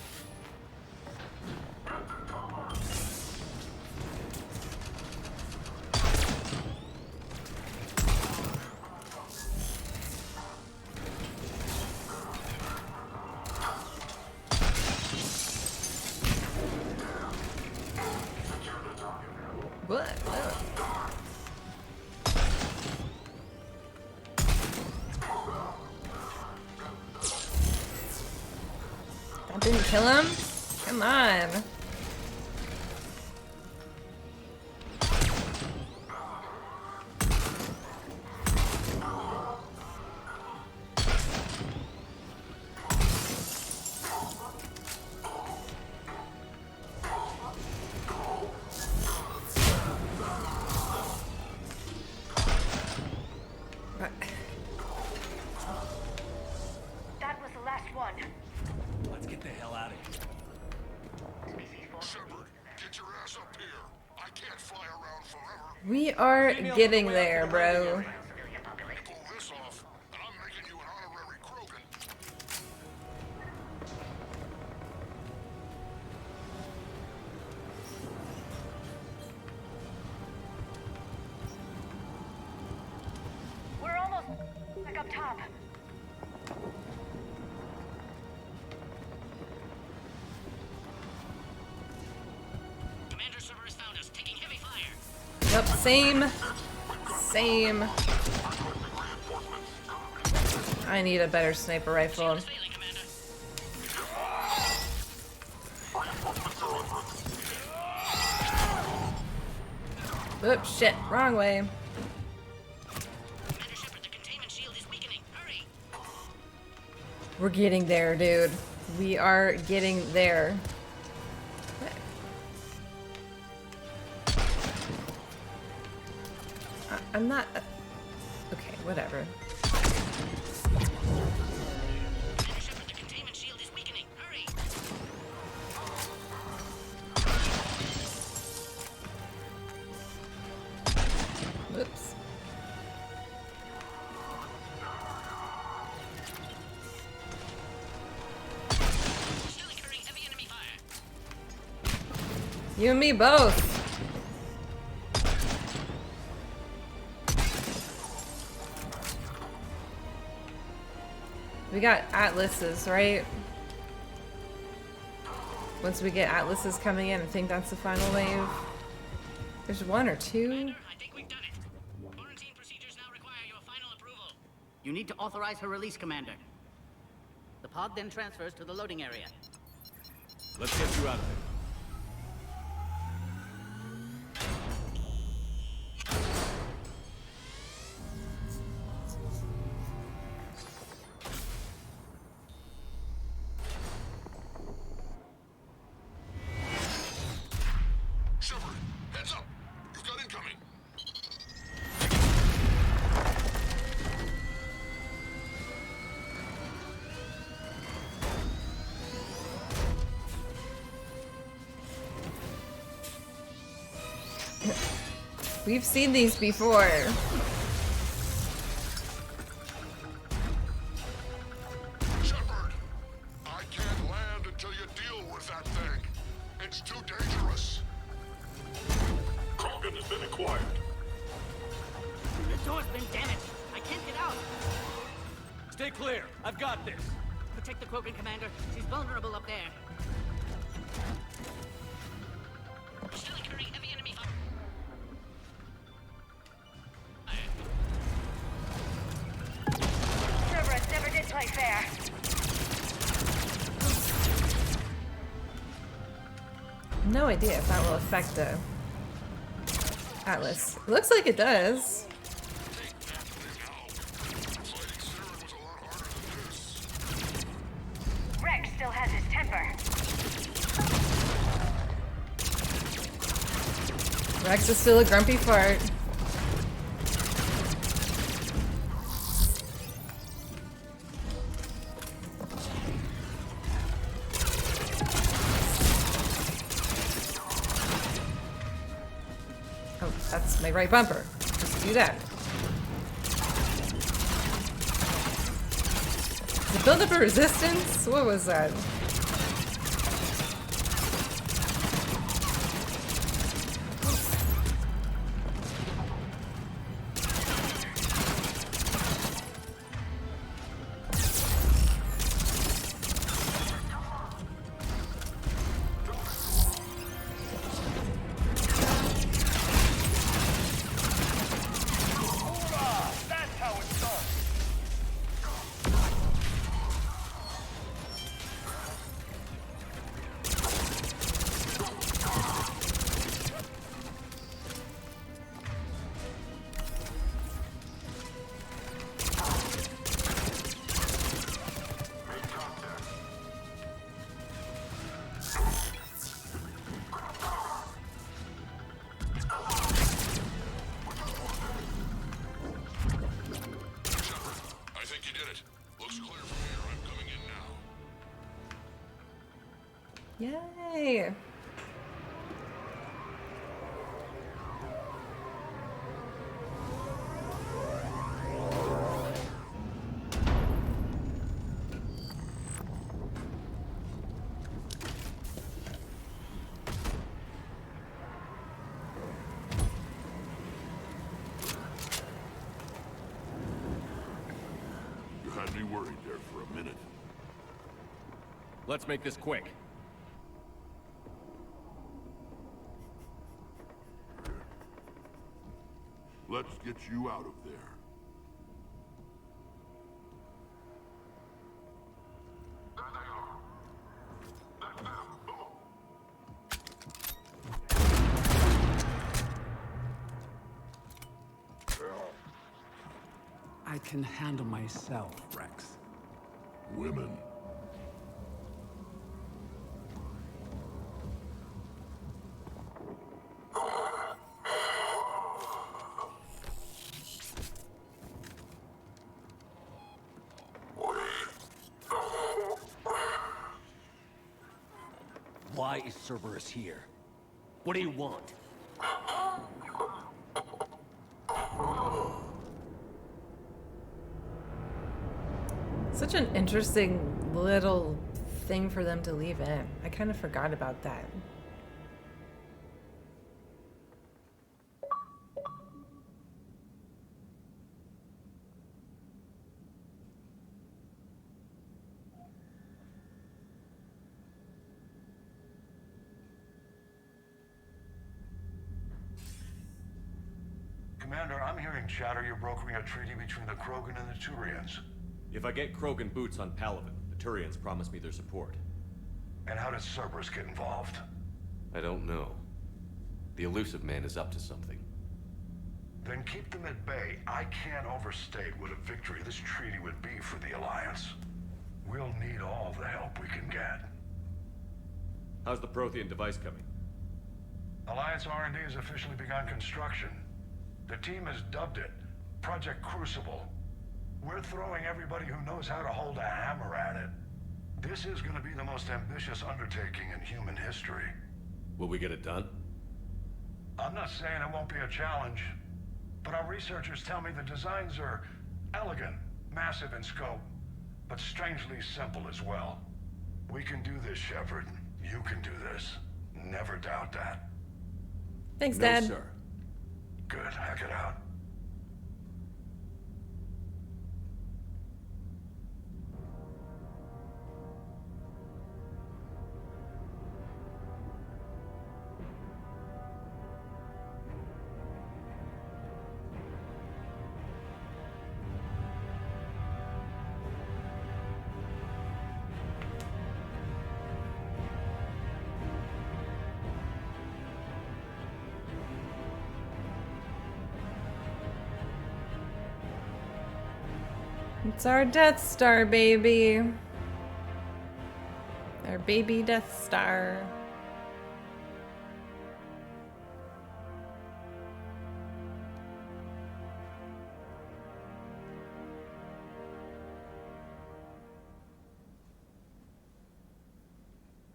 What? That didn't kill him? Come on. That was the last one. Let's get the hell out of here. Shepard, get your ass up here. I can't fly around forever. We are getting there, bro. You pull this off, and I'm making you an honorary Krogan. We're almost back up top. Commander Cerberus found us, taking heavy fire. Yep, same. Same. I need a better sniper rifle. Oops, shit, wrong way. Commander Shepard, the containment shield is weakening. Hurry. We're getting there, dude. We are getting there. I'm not... okay, whatever. Commander Shepard, the containment shield is weakening. Hurry. Whoops. Still incurring heavy enemy fire. You and me both. We got Atlases, right? Once we get Atlases coming in, I think that's the final wave. There's one or two. You need to authorize her release, Commander. The pod then transfers to the loading area. Let's get you out of there. Shepard, heads up! You've got incoming! We've seen these before. Shepard, I can't land until you deal with that thing. It's too dangerous. Krogan has been acquired. The door's been damaged. I can't get out. Stay clear. I've got this. Protect the Krogan, Commander. She's vulnerable up there. Still incurring heavy enemy fire. Cerberus never did play fair. No idea if that will affect the Atlas. Looks like it does. Rex still has his temper. Rex is still a grumpy fart. Oh, that's my right bumper. Just do that. Does it build up a resistance? What was that? Yay! You had me worried there for a minute. Let's make this quick. Let's get you out of there. I can handle myself, Rex. Women. Why is Cerberus here? What do you want? Such an interesting little thing for them to leave in. I kind of forgot about that. Commander, I'm hearing chatter you're brokering a treaty between the Krogan and the Turians. If I get Krogan boots on Palaven, the Turians promise me their support. And how does Cerberus get involved? I don't know. The elusive man is up to something. Then keep them at bay. I can't overstate what a victory this treaty would be for the Alliance. We'll need all the help we can get. How's the Prothean device coming? Alliance R&D has officially begun construction. The team has dubbed it Project Crucible. We're throwing everybody who knows how to hold a hammer at it. This is going to be the most ambitious undertaking in human history. Will we get it done? I'm not saying it won't be a challenge, but our researchers tell me the designs are elegant, massive in scope, but strangely simple as well. We can do this, Shepard. You can do this. Never doubt that. Thanks, No, Dad. sir. Good. Hackett out. It's our Death Star, baby. Our baby Death Star.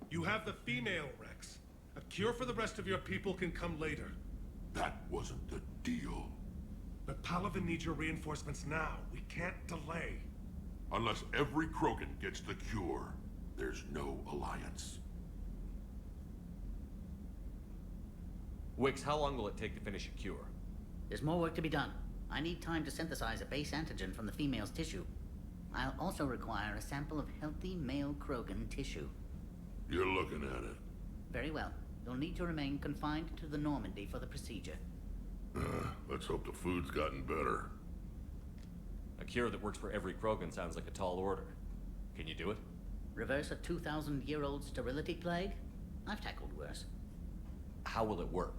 You have the female, Rex. A cure for the rest of your people can come later. That wasn't the deal. But Palaven needs your reinforcements now. We can't delay. Unless every Krogan gets the cure, there's no alliance. Wiks, how long will it take to finish a cure? There's more work to be done. I need time to synthesize a base antigen from the female's tissue. I'll also require a sample of healthy male Krogan tissue. You're looking at it. Very well. You'll need to remain confined to the Normandy for the procedure. Let's hope the food's gotten better. A cure that works for every Krogan sounds like a tall order. Can you do it? Reverse a 2,000-year-old sterility plague? I've tackled worse. How will it work?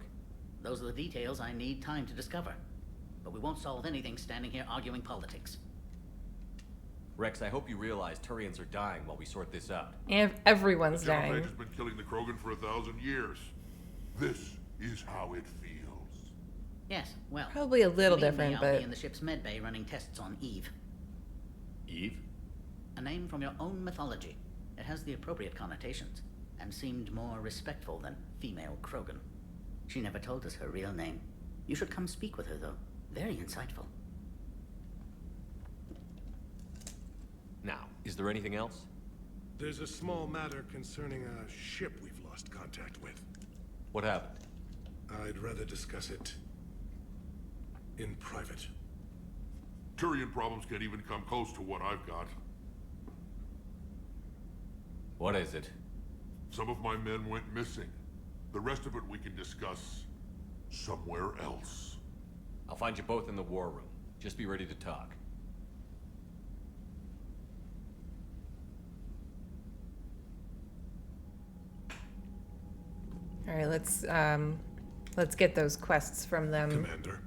Those are the details I need time to discover. But we won't solve anything standing here arguing politics. Rex, I hope you realize Turians are dying while we sort this out. And everyone's The dying. Genophage has been killing the Krogan for 1,000 years. This is how it feels. Yes, well... Probably a little believe different, me, I'll but... be in the ship's medbay running tests on Eve. Eve? A name from your own mythology. It has the appropriate connotations, and seemed more respectful than female Krogan. She never told us her real name. You should come speak with her, though. Very insightful. Now, is there anything else? There's a small matter concerning a ship we've lost contact with. What happened? I'd rather discuss it in private. Turian problems can't even come close to what I've got. What is it? Some of my men went missing. The rest of it we can discuss somewhere else. I'll find you both in the war room. Just be ready to talk. All right, let's get those quests from them. Commander.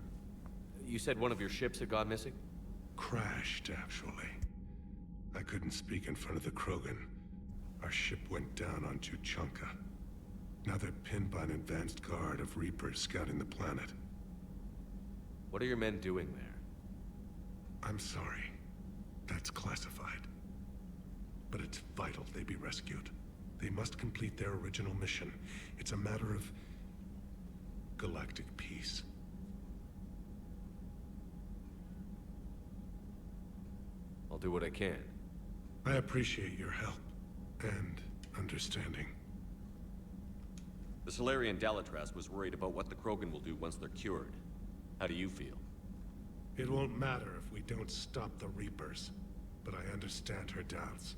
You said one of your ships had gone missing? Crashed, actually. I couldn't speak in front of the Krogan. Our ship went down on Tuchanka. Now they're pinned by an advanced guard of Reapers scouting the planet. What are your men doing there? I'm sorry. That's classified. But it's vital they be rescued. They must complete their original mission. It's a matter of galactic peace. I'll do what I can. I appreciate your help and understanding. The Solarian Dalatras was worried about what the Krogan will do once they're cured. How do you feel? It won't matter if we don't stop the Reapers, but I understand her doubts.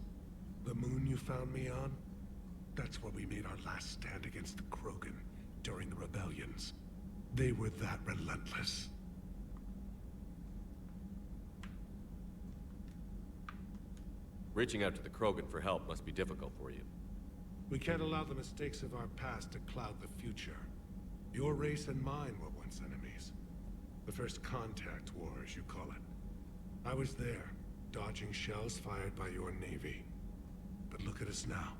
The moon you found me on? That's where we made our last stand against the Krogan during the rebellions. They were that relentless. Reaching out to the Krogan for help must be difficult for you. We can't allow the mistakes of our past to cloud the future. Your race and mine were once enemies. The first contact war, as you call it. I was there, dodging shells fired by your navy. But look at us now,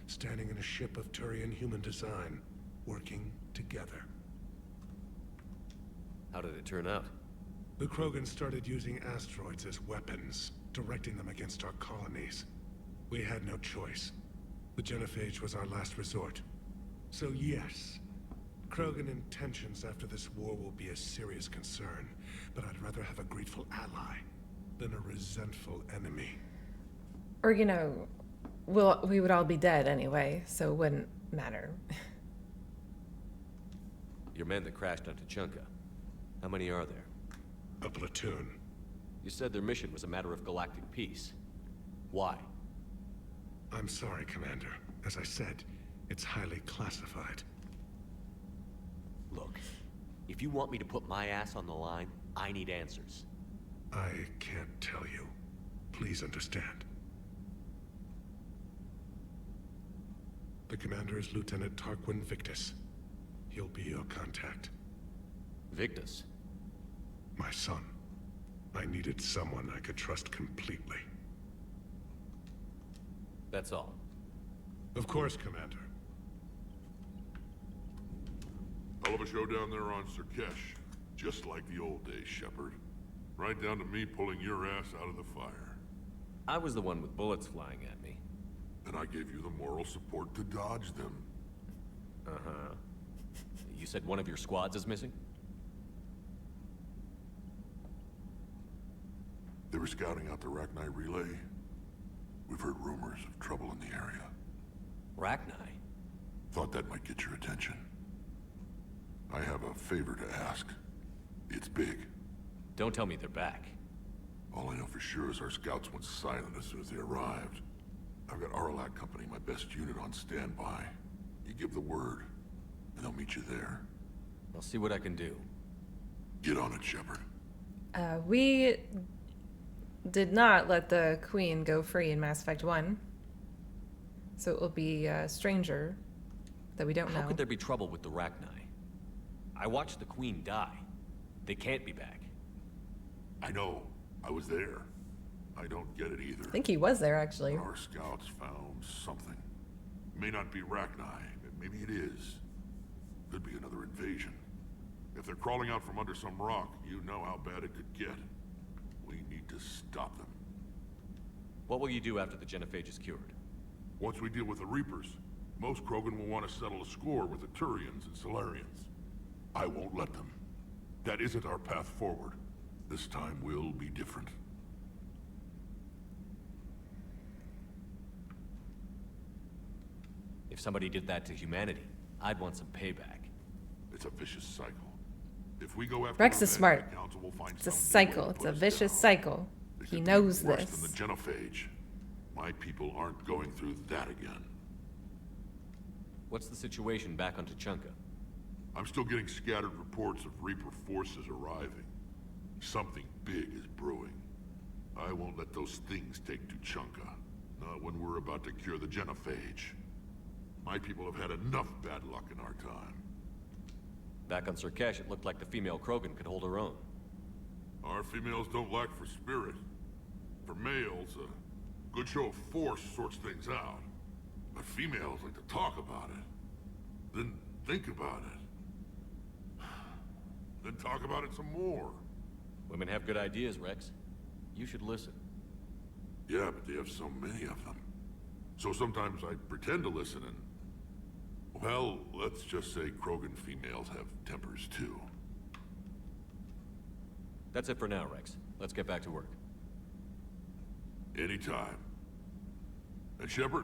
standing in a ship of Turian human design, working together. How did it turn out? The Krogan started using asteroids as weapons, directing them against our colonies. We had no choice. The genophage was our last resort. So yes, Krogan intentions after this war will be a serious concern, but I'd rather have a grateful ally than a resentful enemy. Or, you know, we would all be dead anyway, so it wouldn't matter. Your men that crashed on Tuchanka. How many are there? A platoon. You said their mission was a matter of galactic peace. Why? I'm sorry, Commander. As I said, it's highly classified. Look, if you want me to put my ass on the line, I need answers. I can't tell you. Please understand. The commander is Lieutenant Tarquin Victus. He'll be your contact. Victus? My son. I needed someone I could trust completely. That's all. Of course, Commander. Hell of a show down there on Sur'Kesh. Just like the old days, Shepard. Right down to me pulling your ass out of the fire. I was the one with bullets flying at me. And I gave you the moral support to dodge them. Uh-huh. You said one of your squads is missing? They were scouting out the Rachni relay. We've heard rumors of trouble in the area. Rachni? Thought that might get your attention. I have a favor to ask. It's big. Don't tell me they're back. All I know for sure is our scouts went silent as soon as they arrived. I've got Aralac Company, my best unit, on standby. You give the word, and they'll meet you there. I'll see what I can do. Get on it, Shepard. We did not let the Queen go free in Mass Effect 1. So it will be a stranger that we don't know. How could there be trouble with the Rachni? I watched the Queen die. They can't be back. I know. I was there. I don't get it either. I think he was there, actually. Our scouts found something. It may not be Rachni. Maybe it is. Could be another invasion. If they're crawling out from under some rock, you know how bad it could get. We need to stop them. What will you do after the genophage is cured? Once we deal with the Reapers, most Krogan will want to settle a score with the Turians and Solarians. I won't let them. That isn't our path forward. This time will be different. If somebody did that to humanity, I'd want some payback. It's a vicious cycle. If we go after Rex is smart. the Council will find It's a some cycle. way to It's put a us vicious down. cycle. They He could knows be worse this. than the genophage. My people aren't going through that again. What's the situation back on Tuchanka? I'm still getting scattered reports of Reaper forces arriving. Something big is brewing. I won't let those things take Tuchanka. Not when we're about to cure the genophage. My people have had enough bad luck in our time. Back on Sur'Kesh, it looked like the female Krogan could hold her own. Our females don't lack for spirit. For males, a good show of force sorts things out. But females like to talk about it. Then think about it. Then talk about it some more. Women have good ideas, Rex. You should listen. Yeah, but they have so many of them. So sometimes I pretend to listen and... Well, let's just say Krogan females have tempers too. That's it for now, Rex. Let's get back to work. Anytime. And Shepard,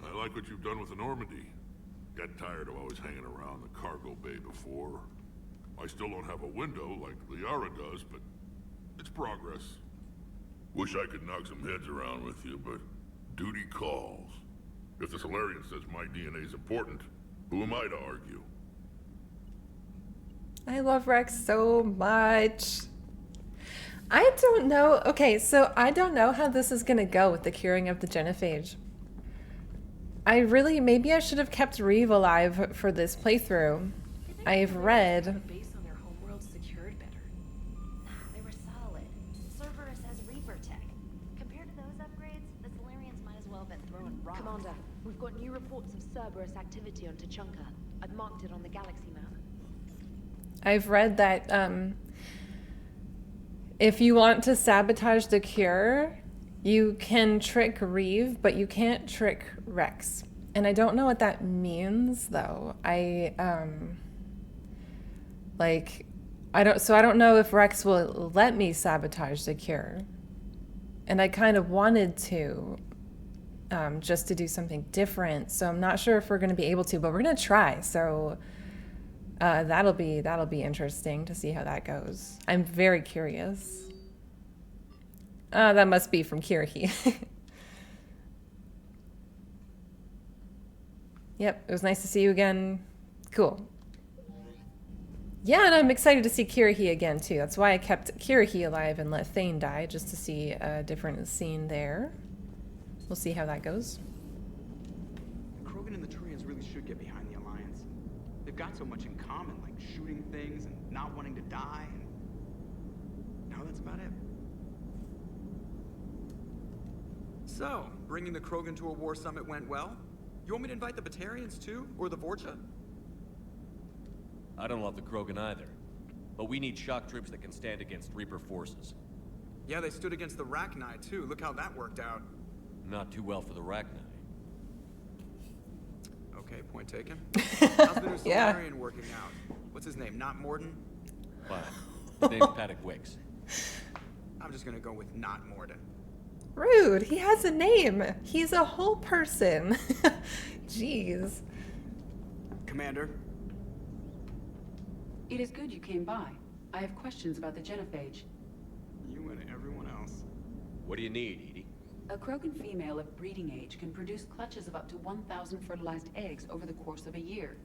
I like what you've done with the Normandy. Got tired of always hanging around the cargo bay before. I still don't have a window like Liara does, but it's progress. Wish I could knock some heads around with you, but duty calls. If the Solarian says my DNA is important, who am I to argue? I love Rex so much. I don't know. Okay, so I don't know how this is gonna go with the curing of the genophage. Maybe I should have kept Reeve alive for this playthrough. I've read. Based on their homeworld secured better. They were solid. Cerberus has Reaper tech. Compared to those upgrades, the Solarians might as well have been throwing rocks. Commander, we've got new reports of Cerberus activity on Tachanka. I've marked it on the galaxy map. I've read that if you want to sabotage the cure, you can trick Reeve, but you can't trick Rex. And I don't know what that means, though. I don't know if Rex will let me sabotage the cure. And I kind of wanted to, just to do something different. So I'm not sure if we're going to be able to, but we're going to try. So that'll be interesting to see how that goes. I'm very curious. That must be from Kiriki. Yep, it was nice to see you again. Cool. Yeah, and I'm excited to see Kiriki again too. That's why I kept Kiriki alive and let Thane die, just to see a different scene there. We'll see how that goes. The Krogan and the Turians really should get behind the Alliance. They've got so much in common, like shooting things and not wanting to die, and now that's about it. So, bringing the Krogan to a war summit went well? You want me to invite the Batarians too? Or the Vorcha? I don't love the Krogan either. But we need shock troops that can stand against Reaper forces. Yeah, they stood against the Rachni too. Look how that worked out. Not too well for the Rachni. Okay, point taken. How's the new Yeah. Solarian working out? What's his name? Not Morden? Fine. His name's Padok Wiks. I'm just gonna go with not Morden. Rude. He has a name. He's a whole person. Jeez. Commander? It is good you came by. I have questions about the genophage. You and everyone else. What do you need, Edie? A Krogan female of breeding age can produce clutches of up to 1,000 fertilized eggs over the course of a year.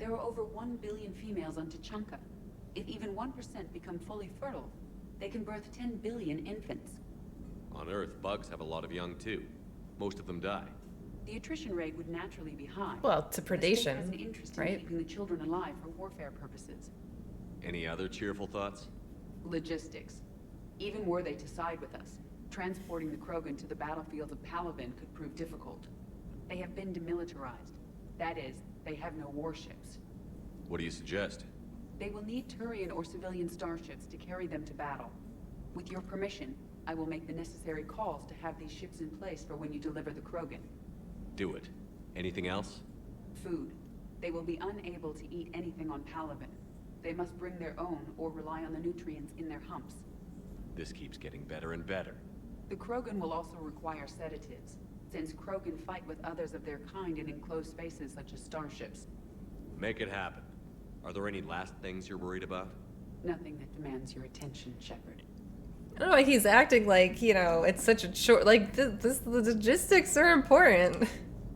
There are over 1 billion females on Tachanka. If even 1% become fully fertile, they can birth 10 billion infants. On Earth, bugs have a lot of young too. Most of them die. The attrition rate would naturally be high. Well, to The state predation, has an interest in right? keeping the children alive for warfare purposes. Any other cheerful thoughts? Logistics. Even were they to side with us, transporting the Krogan to the battlefields of Palaven could prove difficult. They have been demilitarized. That is, they have no warships. What do you suggest? They will need Turian or civilian starships to carry them to battle. With your permission, I will make the necessary calls to have these ships in place for when you deliver the Krogan. Do it. Anything else? Food. They will be unable to eat anything on Palaven. They must bring their own or rely on the nutrients in their humps. This keeps getting better and better. The Krogan will also require sedatives, since Krogan fight with others of their kind in enclosed spaces such as starships. Make it happen. Are there any last things you're worried about? Nothing that demands your attention, Shepard. I don't know why he's acting like, you know, it's such a short, like, the logistics are important.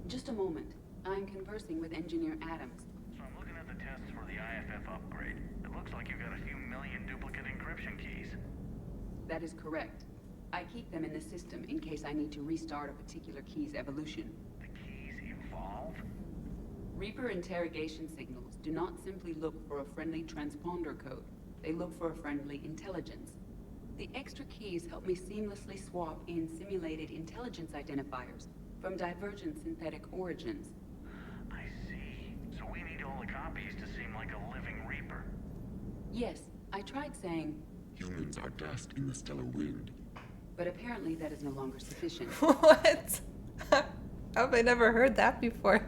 Just a moment. I'm conversing with Engineer Adams. So I'm looking at the tests for the IFF upgrade. It looks like you've got a few million duplicate encryption keys. That is correct. I keep them in the system in case I need to restart a particular key's evolution. The keys evolve? Reaper interrogation signals do not simply look for a friendly transponder code. They look for a friendly intelligence. The extra keys help me seamlessly swap in simulated intelligence identifiers from divergent synthetic origins. I see. So we need all the copies to seem like a living Reaper. Yes, I tried saying, Humans are dust in the stellar wind. but apparently that is no longer sufficient. What? How have I never heard that before?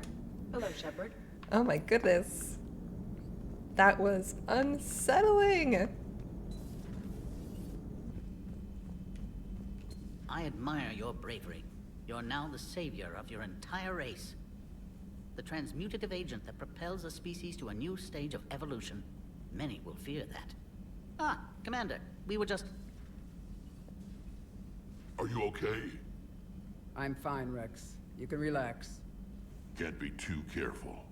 Hello, Shepard. Oh my goodness. That was unsettling. I admire your bravery. You're now the savior of your entire race. The transmutative agent that propels a species to a new stage of evolution. Many will fear that. Ah, Commander, we were just... Are you okay? I'm fine, Rex. You can relax. Can't be too careful,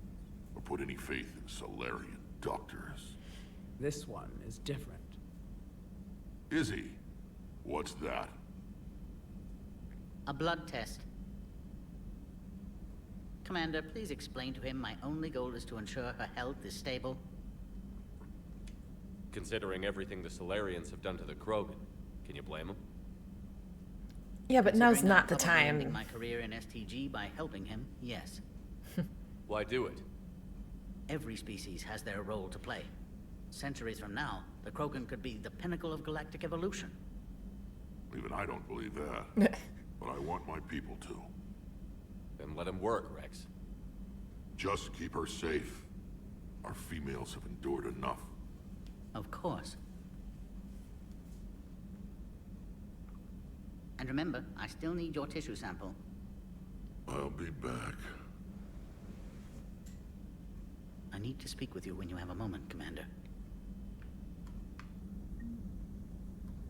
or put any faith in Solarian doctors. This one is different. Is he? What's that? A blood test. Commander, please explain to him my only goal is to ensure her health is stable. Considering everything the Solarians have done to the Krogan, can you blame them? Yeah, but now's Considering I'm not the probably ending time. my career in STG by helping him, yes. Why do it? Every species has their role to play. Centuries from now, the Krogan could be the pinnacle of galactic evolution. Even I don't believe that. But I want my people to. Then let him work, Rex. Just keep her safe. Our females have endured enough. Of course. And remember, I still need your tissue sample. I'll be back. I need to speak with you when you have a moment, Commander.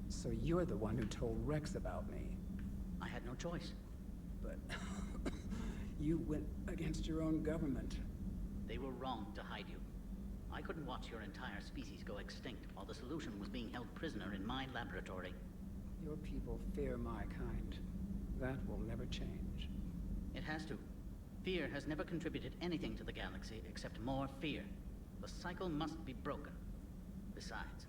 So you're the one who told Rex about me. I had no choice. But you went against your own government. They were wrong to hide you. I couldn't watch your entire species go extinct while the solution was being held prisoner in my laboratory. Your people fear my kind. That will never change. It has to. Fear has never contributed anything to the galaxy except more fear. The cycle must be broken. Besides,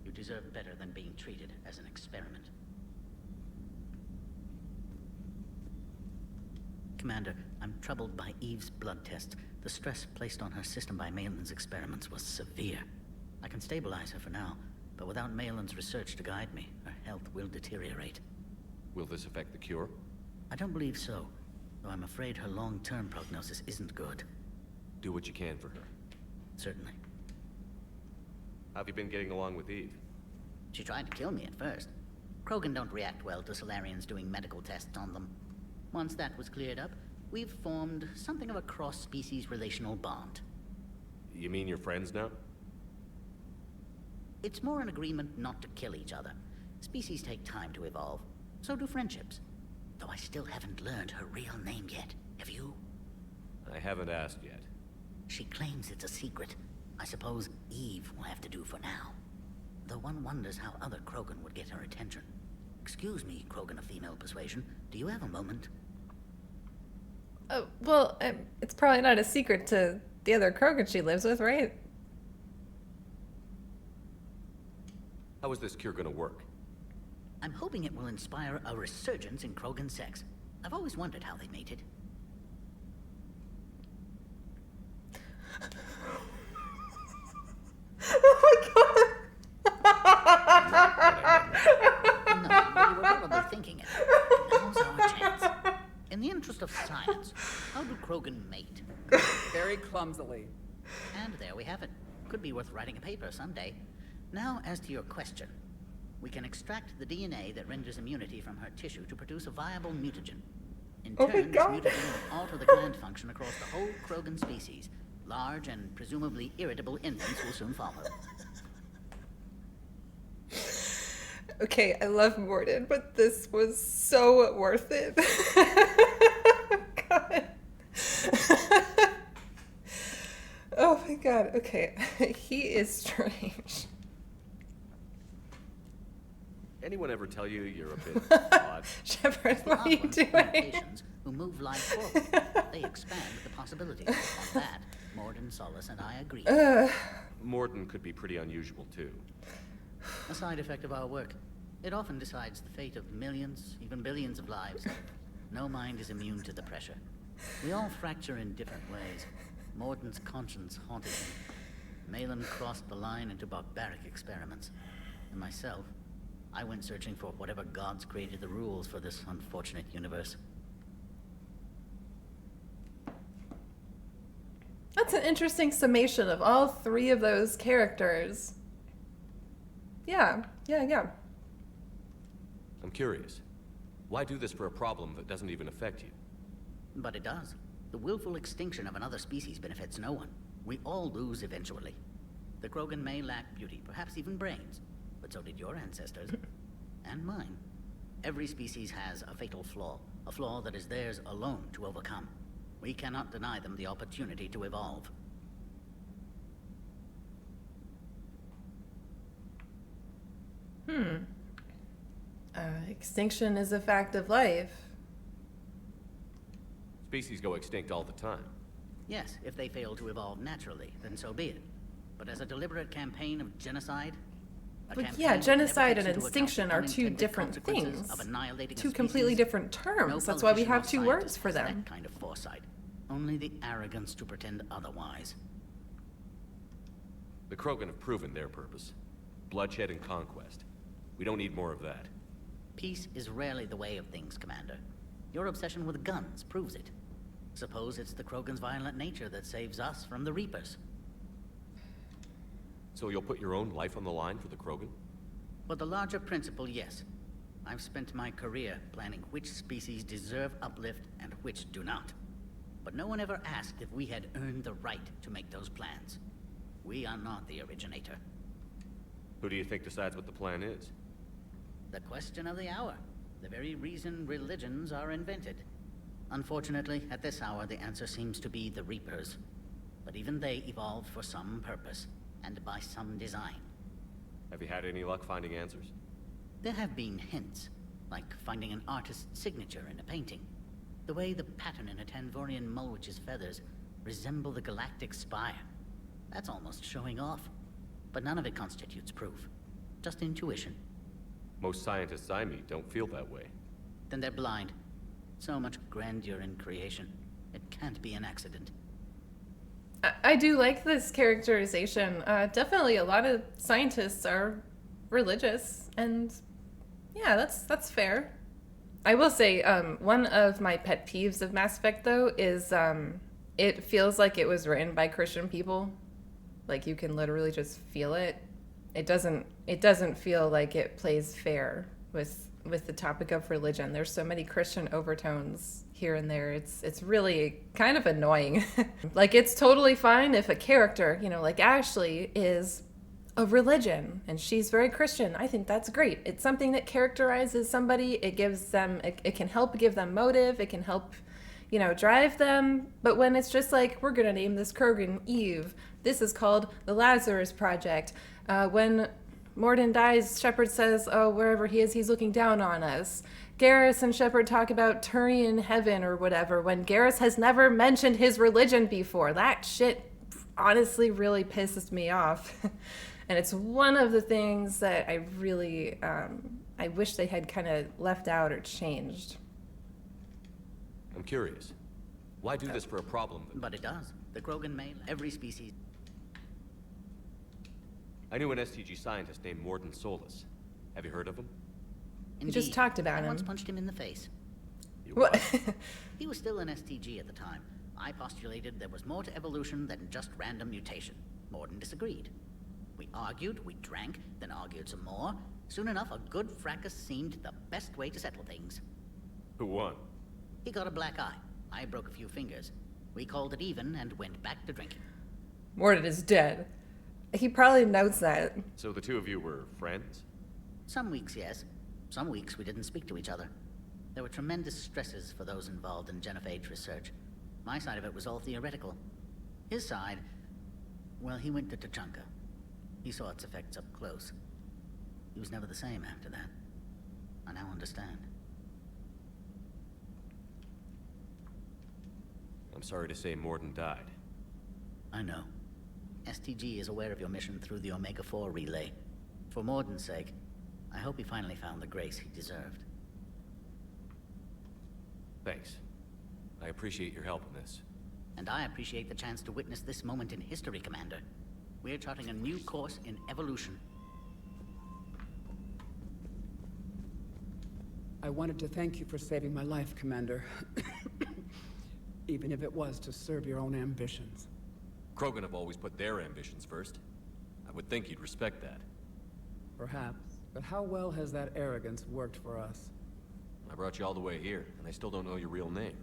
you deserve better than being treated as an experiment. Commander, I'm troubled by Eve's blood test. The stress placed on her system by Malin's experiments was severe. I can stabilize her for now, but without Malin's research to guide me, her health will deteriorate. Will this affect the cure? I don't believe so, though I'm afraid her long-term prognosis isn't good. Do what you can for her. Certainly. How have you been getting along with Eve? She tried to kill me at first. Krogan don't react well to Solarians doing medical tests on them. Once that was cleared up, we've formed something of a cross-species relational bond. You mean you're friends now? It's more an agreement not to kill each other. Species take time to evolve. So do friendships. Though I still haven't learned her real name yet. Have you? I haven't asked yet. She claims it's a secret. I suppose Eve will have to do for now. Though one wonders how other Krogan would get her attention. Excuse me, Krogan of female persuasion. Do you have a moment? Oh, well, it's probably not a secret to the other Krogan she lives with, right? How is this cure gonna work? I'm hoping it will inspire a resurgence in Krogan sex. I've always wondered how they mated. Oh No, but you were probably thinking it. Now's our chance. In the interest of science, how do Krogan mate? Very clumsily. And there we have it. Could be worth writing a paper someday. Now, as to your question. We can extract the DNA that renders immunity from her tissue to produce a viable mutagen. In Oh my turn, this God. mutagen will alter the gland function across the whole Krogan species. Large and presumably irritable infants will soon follow. Okay, I love Morden, but this was so worth it. God. Oh my God. Okay, he is strange. Anyone ever tell you you're a bit odd? Shepard, The what are you odd ones doing? communications who move life forward. They expand the possibilities. On that, Morden, Solace, and I agree. Morden could be pretty unusual, too. A side effect of our work. It often decides the fate of millions, even billions of lives. No mind is immune to the pressure. We all fracture in different ways. Morden's conscience haunted him. Malin crossed the line into barbaric experiments. And myself, I went searching for whatever gods created the rules for this unfortunate universe. That's an interesting summation of all three of those characters. Yeah. I'm curious. Why do this for a problem that doesn't even affect you? But it does. The willful extinction of another species benefits no one. We all lose eventually. The Krogan may lack beauty, perhaps even brains, but so did your ancestors. And mine. Every species has a fatal flaw, a flaw that is theirs alone to overcome. We cannot deny them the opportunity to evolve. extinction is a fact of life. Species go extinct all the time. Yes, if they fail to evolve naturally, then so be it. But as a deliberate campaign of genocide... But yeah, genocide and extinction are two different things. Two completely different terms. That's why we have two words for them. That kind of foresight. Only the arrogance to pretend otherwise. The Krogan have proven their purpose. Bloodshed and conquest. We don't need more of that. Peace is rarely the way of things, Commander. Your obsession with guns proves it. Suppose it's the Krogan's violent nature that saves us from the Reapers. So you'll put your own life on the line for the Krogan? For the larger principle, yes. I've spent my career planning which species deserve uplift and which do not. But no one ever asked if we had earned the right to make those plans. We are not the originator. Who do you think decides what the plan is? The question of the hour. The very reason religions are invented. Unfortunately, at this hour, the answer seems to be the Reapers. But even they evolved for some purpose, and by some design. Have you had any luck finding answers? There have been hints, like finding an artist's signature in a painting. The way the pattern in a Tanvorian Mulwich's feathers resemble the galactic spire. That's almost showing off. But none of it constitutes proof. Just intuition. Most scientists I meet don't feel that way. Then they're blind. So much grandeur in creation. It can't be an accident. I do like this characterization. Definitely a lot of scientists are religious, and yeah, that's fair. I will say, one of my pet peeves of Mass Effect, though, is it feels like it was written by Christian people. Like, you can literally just feel it. It doesn't feel like it plays fair with the topic of religion. There's so many Christian overtones here and there. It's really kind of annoying. Like, it's totally fine if a character, like Ashley, is a religion and she's very Christian. I think that's great. It's something that characterizes somebody. It gives them, it can help give them motive. It can help, drive them. But when it's just like, we're going to name this Krogan Eve. This is called the Lazarus Project. When Mordin dies, Shepard says, oh, wherever he is, he's looking down on us. Garrus and Shepard talk about Turian heaven or whatever, when Garrus has never mentioned his religion before. That shit honestly really pisses me off. And it's one of the things that I really, I wish they had kind of left out or changed. I'm curious. Why do this for a problem? But it does. The Krogan made every species. I knew an STG scientist named Mordin Solus. Have you heard of him? You just talked about him. I once punched him in the face. What? He was still an STG at the time. I postulated there was more to evolution than just random mutation. Mordin disagreed. We argued, we drank, then argued some more. Soon enough, a good fracas seemed the best way to settle things. Who won? He got a black eye. I broke a few fingers. We called it even and went back to drinking. Mordin is dead. He probably knows that. So the two of you were friends? Some weeks, yes. Some weeks we didn't speak to each other. There were tremendous stresses for those involved in genophage research. My side of it was all theoretical. His side, well, he went to Tuchanka. He saw its effects up close. He was never the same after that. I now understand. I'm sorry to say Mordin died. I know. STG is aware of your mission through the Omega-4 relay. For Mordin's sake, I hope he finally found the grace he deserved. Thanks. I appreciate your help in this. And I appreciate the chance to witness this moment in history, Commander. We're charting a new course in evolution. I wanted to thank you for saving my life, Commander. Even if it was to serve your own ambitions. Krogan have always put their ambitions first. I would think you'd respect that. Perhaps. But how well has that arrogance worked for us? I brought you all the way here, and I still don't know your real name.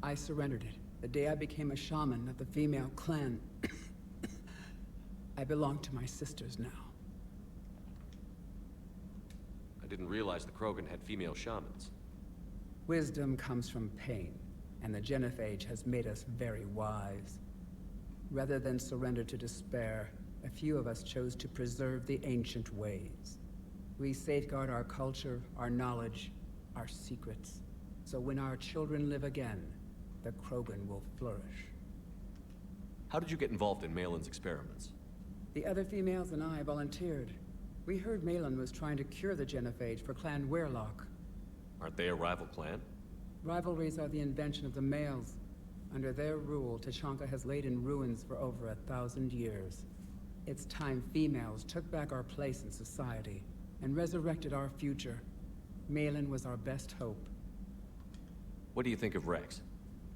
I surrendered it the day I became a shaman of the female clan. I belong to my sisters now. I didn't realize the Krogan had female shamans. Wisdom comes from pain, and the genophage has made us very wise. Rather than surrender to despair, a few of us chose to preserve the ancient ways. We safeguard our culture, our knowledge, our secrets. So when our children live again, the Krogan will flourish. How did you get involved in Malin's experiments? The other females and I volunteered. We heard Malin was trying to cure the genophage for Clan Weirlock. Aren't they a rival clan? Rivalries are the invention of the males. Under their rule, Tuchanka has laid in ruins for over 1,000 years. It's time females took back our place in society and resurrected our future. Malin was our best hope. What do you think of Rex?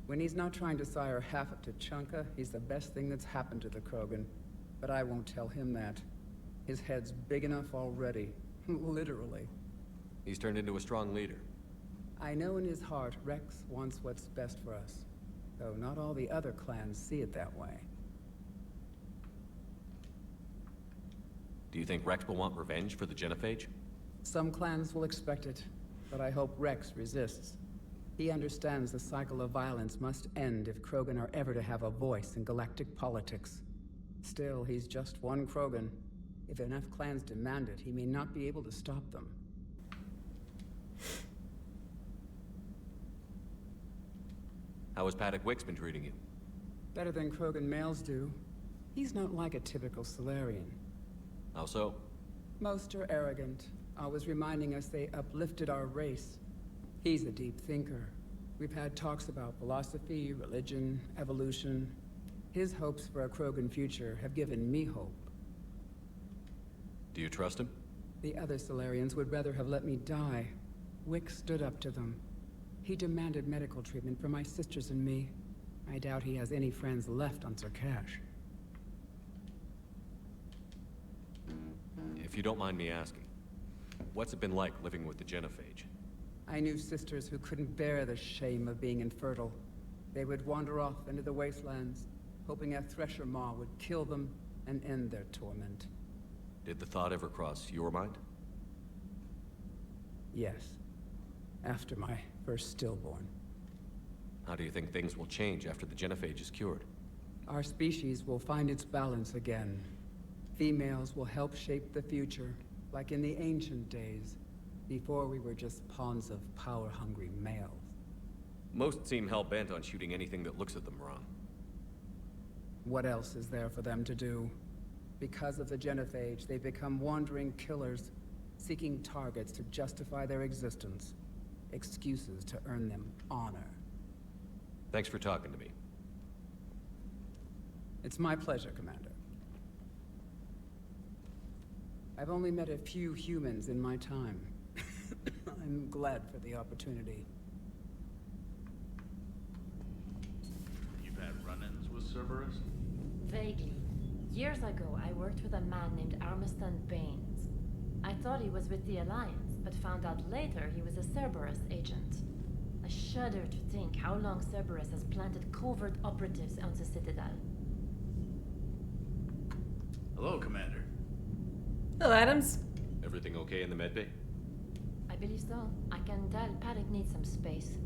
When he's not trying to sire half of Tuchanka, he's the best thing that's happened to the Krogan. But I won't tell him that. His head's big enough already. Literally. He's turned into a strong leader. I know in his heart Rex wants what's best for us. Though not all the other clans see it that way. Do you think Rex will want revenge for the genophage? Some clans will expect it, but I hope Rex resists. He understands the cycle of violence must end if Krogan are ever to have a voice in galactic politics. Still, he's just one Krogan. If enough clans demand it, he may not be able to stop them. How has Padok Wiks been treating you? Better than Krogan males do. He's not like a typical Solarian. How so? Most are arrogant, always reminding us they uplifted our race. He's a deep thinker. We've had talks about philosophy, religion, evolution. His hopes for a Krogan future have given me hope. Do you trust him? The other Solarians would rather have let me die. Wiks stood up to them. He demanded medical treatment for my sisters and me. I doubt he has any friends left on Sur'Kesh. If you don't mind me asking, what's it been like living with the genophage? I knew sisters who couldn't bear the shame of being infertile. They would wander off into the wastelands, hoping a Thresher Maw would kill them and end their torment. Did the thought ever cross your mind? Yes. After my first stillborn. How do you think things will change after the genophage is cured? Our species will find its balance again. Females will help shape the future, like in the ancient days, before we were just pawns of power-hungry males. Most seem hell-bent on shooting anything that looks at them wrong. What else is there for them to do? Because of the genophage, they've become wandering killers, seeking targets to justify their existence. Excuses to earn them honor. Thanks for talking to me. It's my pleasure, Commander. I've only met a few humans in my time. I'm glad for the opportunity. You've had run-ins with Cerberus? Vaguely. Years ago, I worked with a man named Armiston Baines. I thought he was with the Alliance, but found out later he was a Cerberus agent. I shudder to think how long Cerberus has planted covert operatives on the Citadel. Hello, Commander. Hello, Adams. Everything okay in the medbay? I believe so. I can tell Padok needs some space.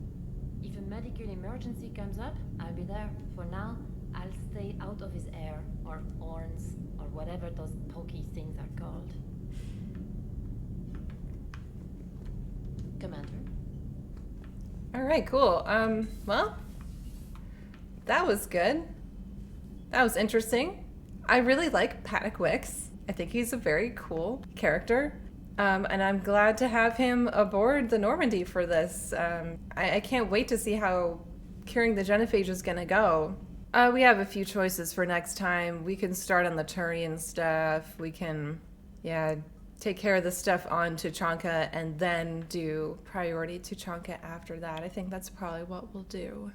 If a medical emergency comes up, I'll be there. For now, I'll stay out of his air, or horns, or whatever those pokey things are called. Commander? Alright, cool. Well, that was good. That was interesting. I really like Padok Wiks. I think he's a very cool character. And I'm glad to have him aboard the Normandy for this. I can't wait to see how curing the genophage is gonna go. We have a few choices for next time. We can start on the Turian stuff. We can, take care of the stuff on Tuchanka and then do priority Tuchanka after that. I think that's probably what we'll do.